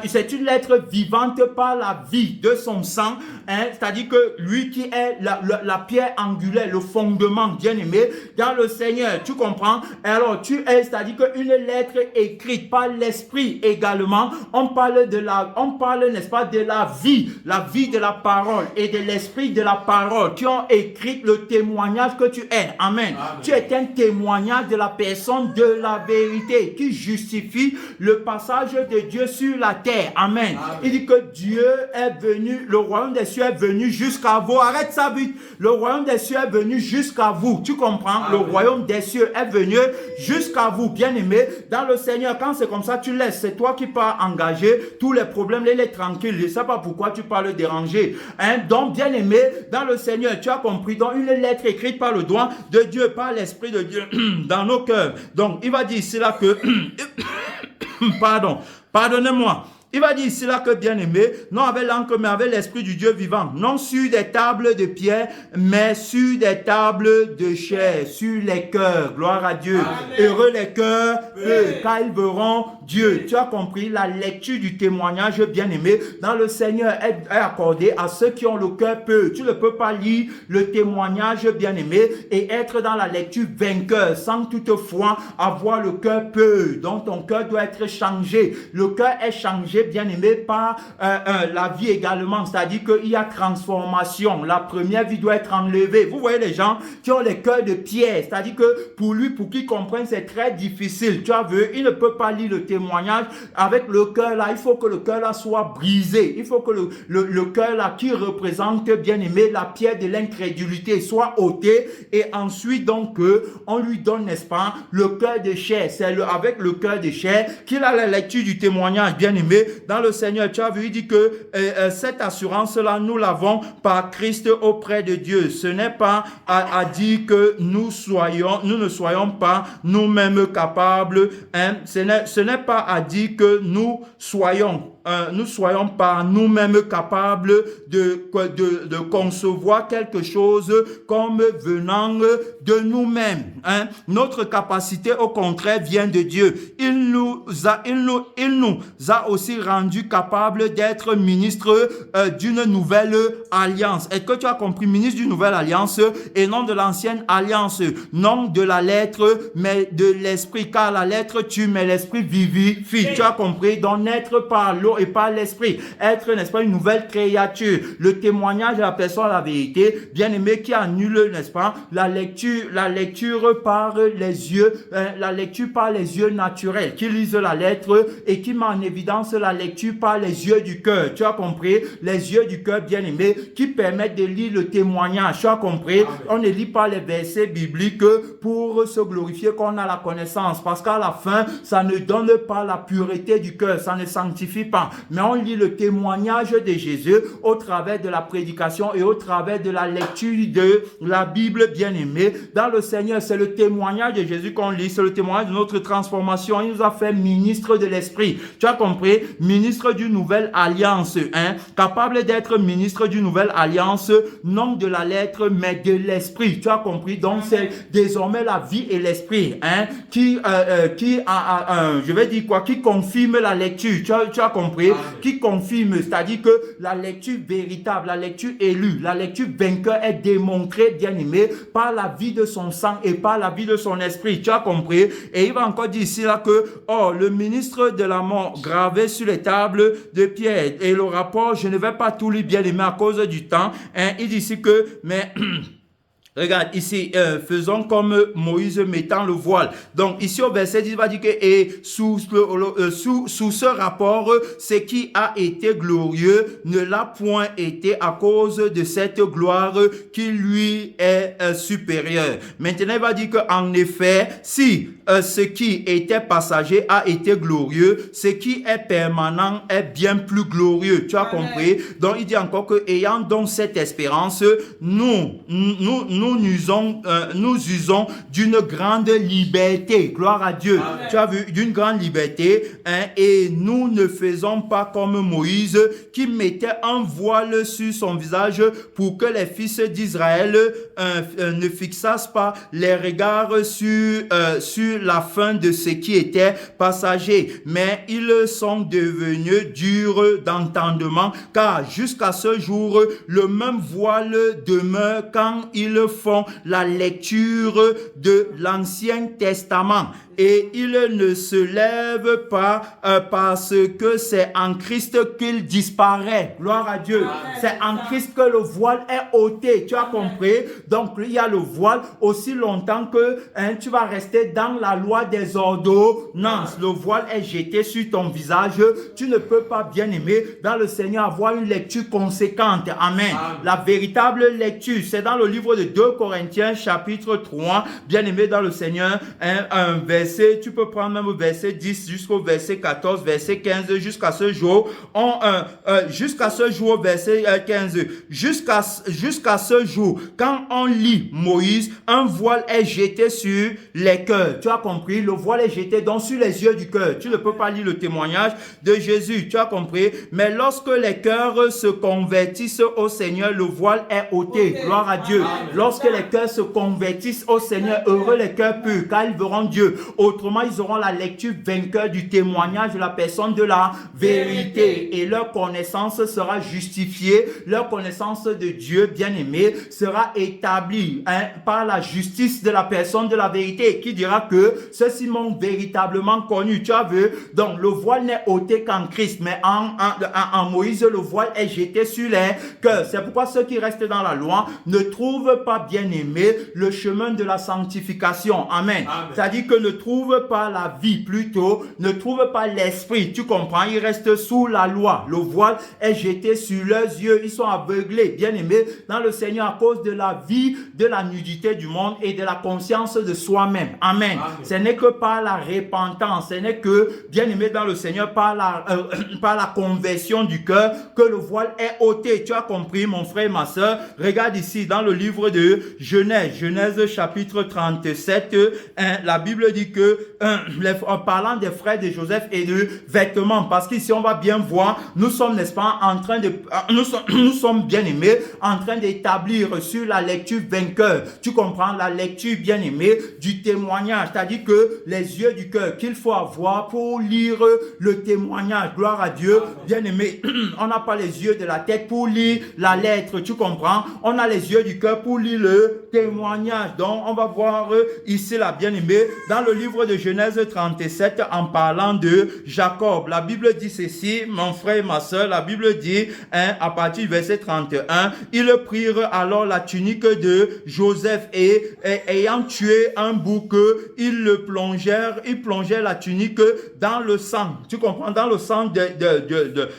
C'est une lettre vivante par la vie de son sang. Hein? C'est-à-dire que lui qui est la pierre angulaire, le fondement, bien aimé, dans le Seigneur. Tu comprends? Et alors tu es, c'est-à-dire qu'une lettre écrite par l'esprit également. On parle, n'est-ce pas, de la vie de la parole et de l'esprit de la parole qui ont écrit le témoignage que tu es. Amen. Tu es un témoignage de la personne de la vérité qui justifie le passage de Dieu sur la terre. Amen. Il dit que Dieu est venu, le royaume des cieux est venu jusqu'à vous. Arrête ça vite. Le royaume des cieux est venu jusqu'à vous. Tu comprends? Le royaume des cieux est venu jusqu'à vous, bien-aimé. Dans le Seigneur, quand c'est comme ça, tu laisses. C'est toi qui pars engager tous les problèmes, les tranquilles. Je ne sais pas pourquoi tu pars le déranger. Hein? Donc, bien-aimé, dans le Seigneur, tu as compris. Donc, une lettre écrite par le doigt de Dieu, par l'Esprit de Dieu, dans nos cœurs. Donc, il va dire ici là que pardonnez-moi. Il va dire ici là que, bien aimé, non avec l'encre, mais avec l'esprit du Dieu vivant, non sur des tables de pierre, mais sur des tables de chair, sur les cœurs. Gloire à Dieu. Amen. Heureux les cœurs, car ils verront Dieu. Tu as compris? La lecture du témoignage, bien aimé, dans le Seigneur est accordée à ceux qui ont le cœur peu. Tu ne peux pas lire le témoignage, bien aimé, et être dans la lecture vainqueur, sans toutefois avoir le cœur peu. Donc ton cœur doit être changé. Le cœur est changé, bien aimé, par la vie également, c'est-à-dire qu'il y a transformation. La première vie doit être enlevée. Vous voyez les gens qui ont les cœurs de pierre, c'est-à-dire que pour qu'il comprenne, c'est très difficile. Tu as vu, il ne peut pas lire le témoignage avec le cœur là. Il faut que le cœur là soit brisé. Il faut que le cœur là qui représente, bien aimé, la pierre de l'incrédulité soit ôté, et ensuite donc on lui donne, n'est-ce pas, le cœur de chair. C'est avec le cœur de chair qu'il a la lecture du témoignage, bien aimé, dans le Seigneur. Tu as vu, il dit que cette assurance-là, nous l'avons par Christ auprès de Dieu. Ce n'est pas à dire que nous ne soyons pas nous-mêmes capables. Hein? Ce n'est pas à dire que nous soyons pas nous-mêmes capables de concevoir quelque chose comme venant de nous-mêmes. Hein? Notre capacité, au contraire, vient de Dieu. Il nous a aussi rendu capables d'être ministres d'une nouvelle alliance. Est-ce que tu as compris? Ministre d'une nouvelle alliance et non de l'ancienne alliance. Non de la lettre, mais de l'esprit. Car la lettre tue, mais l'esprit vivifie. Tu as compris? Donc, naître par l'eau et par l'esprit. Être, n'est-ce pas, une nouvelle créature. Le témoignage de la personne à la vérité, bien aimé, qui annule, n'est-ce pas, la lecture par les yeux, la lecture par les yeux naturels, qui lisent la lettre et qui met en évidence la lecture par les yeux du cœur. Tu as compris? Les yeux du cœur, bien aimé, qui permettent de lire le témoignage. Tu as compris? Amen. On ne lit pas les versets bibliques pour se glorifier qu'on a la connaissance, parce qu'à la fin, ça ne donne pas la pureté du cœur, ça ne sanctifie pas. Mais on lit le témoignage de Jésus au travers de la prédication et au travers de la lecture de la Bible, bien aimée. Dans le Seigneur, c'est le témoignage de Jésus qu'on lit, c'est le témoignage de notre transformation. Il nous a fait ministre de l'Esprit. Tu as compris? Ministre d'une nouvelle alliance, hein? Capable d'être ministre d'une nouvelle alliance, non de la lettre, mais de l'Esprit. Tu as compris? Donc, c'est désormais la vie et l'Esprit, hein? Qui confirme la lecture. Tu as compris? Amen. Qui confirme, c'est-à-dire que la lecture véritable, la lecture élue, la lecture vainqueur est démontrée, bien aimé, par la vie de son sang et par la vie de son esprit. Tu as compris? Et il va encore dire ici là que, le ministre de la mort gravé sur les tables de pierre, et le rapport, je ne vais pas tout lire, bien aimé, à cause du temps, hein, il dit ici que, mais Regarde ici, faisons comme Moïse mettant le voile. Donc ici au verset 10, il va dire que et sous ce rapport, ce qui a été glorieux ne l'a point été à cause de cette gloire qui lui est supérieure. Maintenant, il va dire qu'en effet, si ce qui était passager a été glorieux, ce qui est permanent est bien plus glorieux. Tu as compris? Donc il dit encore que ayant donc cette espérance, nous usons d'une grande liberté. Gloire à Dieu. Amen. Tu as vu, d'une grande liberté, hein, et nous ne faisons pas comme Moïse qui mettait un voile sur son visage pour que les fils d'Israël ne fixassent pas les regards sur la fin de ce qui était passager. Mais ils sont devenus durs d'entendement, car jusqu'à ce jour, le même voile demeure quand ils font la lecture de l'Ancien Testament. Et il ne se lève pas parce que c'est en Christ qu'il disparaît. Gloire à Dieu. Amen. C'est en Christ que le voile est ôté. Tu as compris? Donc, il y a le voile aussi longtemps que tu vas rester dans la loi des ordonnances. Le voile est jeté sur ton visage. Tu ne peux pas, bien aimé, dans le Seigneur, avoir une lecture conséquente. Amen. Amen. La véritable lecture, c'est dans le livre de 2 Corinthiens, chapitre 3. Bien aimé dans le Seigneur, un verset. Tu peux prendre même verset 10 jusqu'au verset 14, verset 15, jusqu'à ce jour. Jusqu'à ce jour, verset 15. Jusqu'à ce jour, quand on lit Moïse, un voile est jeté sur les cœurs. Tu as compris? Le voile est jeté donc sur les yeux du cœur. Tu ne peux pas lire le témoignage de Jésus. Tu as compris? Mais lorsque les cœurs se convertissent au Seigneur, le voile est ôté. Gloire à Dieu. Amen. Lorsque les cœurs se convertissent au Seigneur, heureux les cœurs purs, car ils verront Dieu. Autrement, ils auront la lecture vainqueur du témoignage de la personne de la vérité. Et leur connaissance sera justifiée. Leur connaissance de Dieu bien-aimé sera établie par la justice de la personne de la vérité qui dira que ceux-ci m'ont véritablement connu. Tu as vu? Donc, le voile n'est ôté qu'en Christ. Mais en Moïse, le voile est jeté sur les cœurs. C'est pourquoi ceux qui restent dans la loi ne trouvent pas, bien-aimé, le chemin de la sanctification. Amen. C'est-à-dire que ne trouve pas la vie, plutôt, ne trouve pas l'esprit. Tu comprends? Ils restent sous la loi. Le voile est jeté sur leurs yeux. Ils sont aveuglés, bien-aimés, dans le Seigneur à cause de la vie, de la nudité du monde et de la conscience de soi-même. Amen. Amen. Ce n'est que par la repentance, ce n'est que, bien-aimé dans le Seigneur, par la conversion du cœur que le voile est ôté. Tu as compris, mon frère et ma soeur? Regarde ici, dans le livre de Genèse chapitre 37, la Bible dit que en parlant des frères de Joseph et de vêtements, parce qu'ici on va bien voir, nous sommes, n'est-ce pas, en train de nous sommes bien aimés, en train d'établir sur la lecture vainqueur. Tu comprends? La lecture bien aimée du témoignage, c'est-à-dire que les yeux du cœur qu'il faut avoir pour lire le témoignage. Gloire à Dieu, bien aimé. On n'a pas les yeux de la tête pour lire la lettre. Tu comprends? On a les yeux du cœur pour lire le témoignage. Donc on va voir ici la bien aimée dans le livre de Genèse 37 en parlant de Jacob. La Bible dit ceci, mon frère et ma soeur, la Bible dit à partir du verset 31, ils prirent alors la tunique de Joseph et ayant tué un bouc, ils plongèrent la tunique dans le sang. Tu comprends? Dans le sang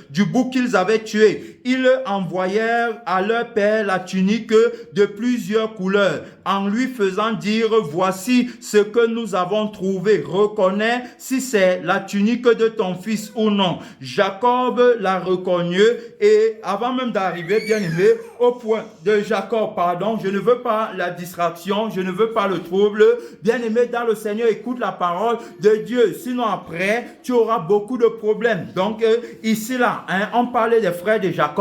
du bouc qu'ils avaient tué. Ils envoyèrent à leur père la tunique de plusieurs couleurs en lui faisant dire, voici ce que nous avons trouvé. Reconnais si c'est la tunique de ton fils ou non. Jacob l'a reconnu et avant même d'arriver, bien aimé, au point de Jacob, pardon, je ne veux pas la distraction, je ne veux pas le trouble. Bien aimé dans le Seigneur, écoute la parole de Dieu. Sinon après, tu auras beaucoup de problèmes. Donc ici là, on parlait des frères de Jacob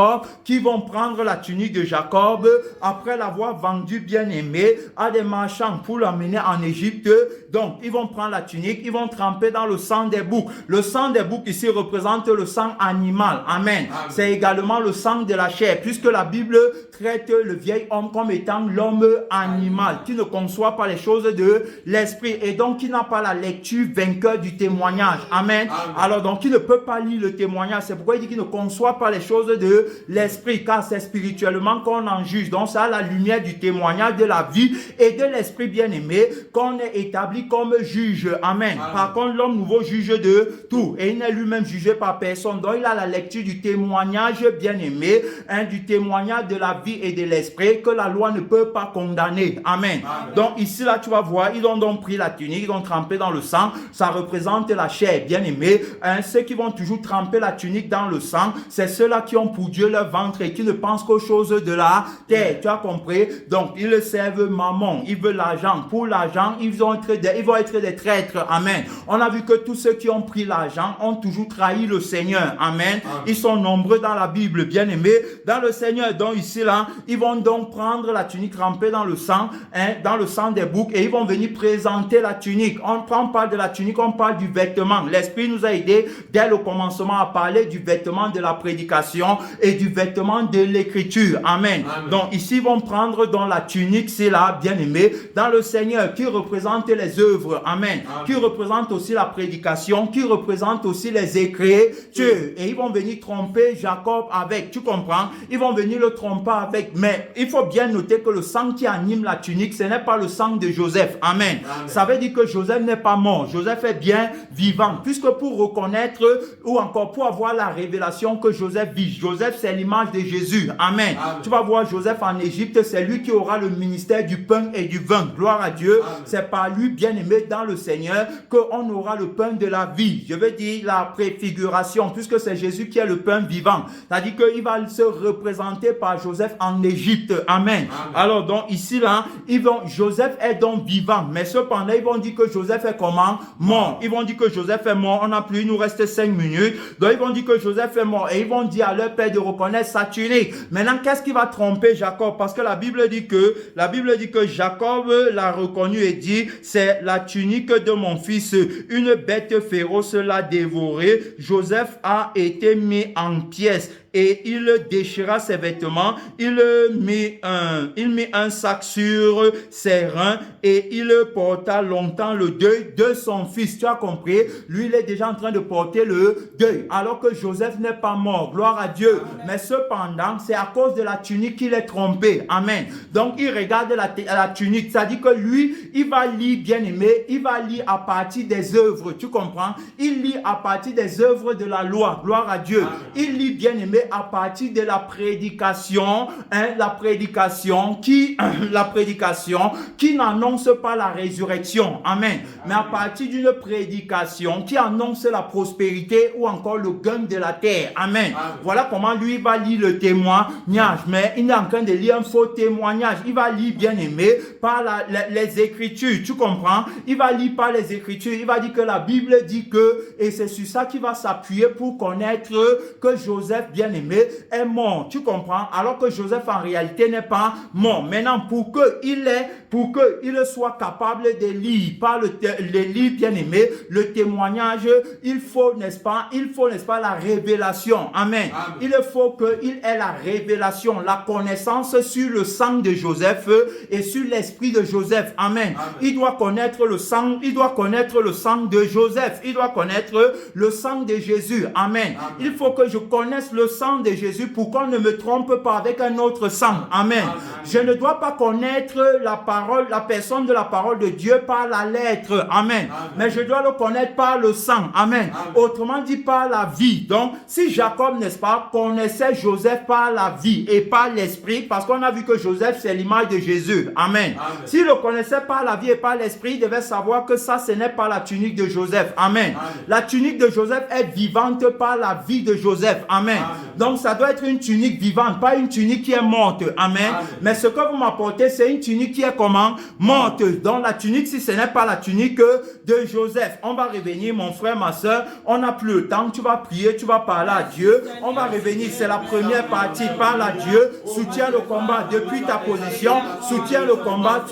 qui vont prendre la tunique de Jacob après l'avoir vendu, bien aimé, à des marchands pour l'amener en Égypte. Donc ils vont prendre la tunique, ils vont tremper dans le sang des boucs. Le sang des boucs ici représente le sang animal. Amen. C'est également le sang de la chair, puisque la Bible traite le vieil homme comme étant l'homme animal, qui ne conçoit pas les choses de l'esprit et donc qui n'a pas la lecture vainqueur du témoignage. Amen. Alors donc qui ne peut pas lire le témoignage. C'est pourquoi il dit qu'il ne conçoit pas les choses de l'esprit, car c'est spirituellement qu'on en juge. Donc c'est à la lumière du témoignage de la vie et de l'esprit bien-aimé qu'on est établi comme juge. Amen. Par contre, l'homme nouveau juge de tout et il n'est lui-même jugé par personne. Donc il a la lecture du témoignage bien-aimé, du témoignage de la vie et de l'esprit que la loi ne peut pas condamner. Amen. Donc ici là tu vas voir, ils ont donc pris la tunique, ils ont trempé dans le sang, ça représente la chair bien-aimée. Ceux qui vont toujours tremper la tunique dans le sang, c'est ceux-là qui ont pour Dieu leur ventre et qui ne pensent qu'aux choses de la terre. Tu as compris? Donc ils servent mammon, ils veulent l'argent. Pour l'argent, ils vont être des traîtres. Amen. On a vu que tous ceux qui ont pris l'argent ont toujours trahi le Seigneur. Amen. Ils sont nombreux dans la Bible, bien-aimés, dans le Seigneur. Donc ici là, ils vont donc prendre la tunique trempée dans le sang des boucs et ils vont venir présenter la tunique. On ne prend pas de la tunique, on parle du vêtement. L'Esprit nous a aidés dès le commencement à parler du vêtement de la prédication et du vêtement de l'écriture. Amen. Donc ici, ils vont prendre dans la tunique, c'est là, bien-aimé, dans le Seigneur, qui représente les œuvres. Amen. Qui représente aussi la prédication, qui représente aussi les écritures. Et ils vont venir tromper Jacob avec. Tu comprends? Ils vont venir le tromper avec. Mais il faut bien noter que le sang qui anime la tunique, ce n'est pas le sang de Joseph. Amen. Ça veut dire que Joseph n'est pas mort. Joseph est bien vivant. Puisque pour reconnaître ou encore pour avoir la révélation que Joseph vit. Joseph, c'est l'image de Jésus. Amen. Tu vas voir Joseph en Égypte, c'est lui qui aura le ministère du pain et du vin. Gloire à Dieu. C'est par lui, bien-aimé dans le Seigneur, qu'on aura le pain de la vie. Je veux dire la préfiguration, puisque c'est Jésus qui est le pain vivant. C'est-à-dire qu'il va se représenter par Joseph en Égypte. Amen. Alors donc ici là, Joseph est donc vivant, mais cependant ils vont dire que Joseph est comment? Mort. Ils vont dire que Joseph est mort. Il nous reste 5 minutes. Donc ils vont dire que Joseph est mort et ils vont dire à leur père de reconnaître sa tunique. Maintenant, qu'est-ce qui va tromper Jacob? Parce que la Bible dit que Jacob l'a reconnu et dit, c'est la tunique de mon fils. Une bête féroce l'a dévoré. Joseph a été mis en pièces. Et il déchira ses vêtements, il mit un sac sur ses reins et il porta longtemps le deuil de son fils. Tu as compris? Lui, il est déjà en train de porter le deuil, alors que Joseph n'est pas mort. Gloire à Dieu. Mais cependant, c'est à cause de la tunique qu'il est trompé. Amen. Donc, il regarde la tunique. Ça dit que lui, il va lire, bien-aimé, il va lire à partir des œuvres. Tu comprends? Il lit à partir des œuvres de la loi. Gloire à Dieu. Il lit, bien-aimé, à partir de la prédication, la prédication qui n'annonce pas la résurrection. Amen. Mais à partir d'une prédication qui annonce la prospérité ou encore le gain de la terre. Amen. Voilà comment lui va lire le témoignage. Mais il est en train de lire un faux témoignage. Il va lire, bien aimé, par les Écritures. Tu comprends? Il va lire par les Écritures. Il va dire que la Bible dit que, et c'est sur ça qu'il va s'appuyer pour connaître que Joseph, bien aimé, est mort. Tu comprends? Alors que Joseph en réalité n'est pas mort. Maintenant, pour qu'il soit capable de lire par le livre, bien aimé, le témoignage, il faut, n'est-ce pas, la révélation. Amen. Il faut qu'il ait la révélation, la connaissance sur le sang de Joseph et sur l'esprit de Joseph. Amen. Il doit connaître le sang, de Joseph. Il doit connaître le sang de Jésus. Amen. Il faut que je connaisse le sang de Jésus pour qu'on ne me trompe pas avec un autre sang. Amen. Je ne dois pas connaître la personne de la parole de Dieu par la lettre. Amen. Mais je dois le connaître par le sang. Amen. Autrement dit, par la vie. Donc, si Jacob, n'est-ce pas, connaissait Joseph par la vie et par l'esprit, parce qu'on a vu que Joseph, c'est l'image de Jésus. Amen. S'il le connaissait par la vie et par l'esprit, il devait savoir que ça, ce n'est pas la tunique de Joseph. Amen. La tunique de Joseph est vivante par la vie de Joseph. Amen. Donc, ça doit être une tunique vivante, pas une tunique qui est morte. Amen. Mais ce que vous m'apportez, c'est une tunique qui est comment? Morte. Donc, la tunique, si ce n'est pas la tunique de Joseph. On va revenir, mon frère, ma soeur. On n'a plus le temps. Tu vas prier, tu vas parler à Dieu. On va revenir. C'est la première partie. Parle à Dieu. Soutiens le combat depuis ta position. Soutiens le combat.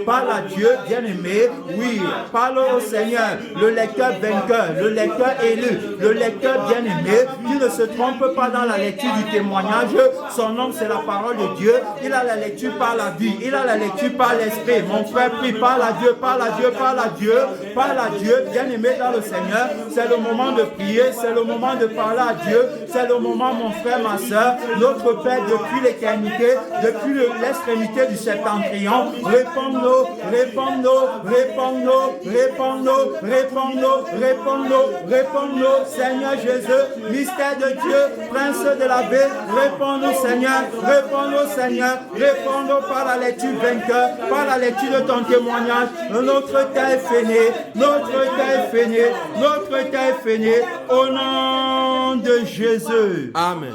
Parle à Dieu, bien-aimé. Oui. Parle au Seigneur. Le lecteur vainqueur. Le lecteur élu. Le lecteur bien-aimé. Qui ne se trompe trompe pas dans la lecture du témoignage. Son nom, c'est la parole de Dieu. Il a la lecture par la vie. Il a la lecture par l'esprit. Mon frère, prie, parle à Dieu, parle à Dieu, parle à Dieu, parle à Dieu. Bien-aimé dans le Seigneur, c'est le moment de prier, c'est le moment de parler à Dieu, c'est le moment, mon frère, ma soeur, notre Père, depuis l'éternité, depuis l'extrémité du septentrion, réponds-nous, réponds-nous, réponds-nous, réponds-nous, réponds-nous, réponds-nous, réponds-nous, Seigneur Jésus, mystère de Dieu, Prince de la paix, réponds-nous, Seigneur, réponds-nous, Seigneur, réponds-nous par la lecture vainqueur, par la lecture de ton témoignage. Notre temps est fini, notre temps est fini, notre temps est fini, au nom de Jésus. Amen.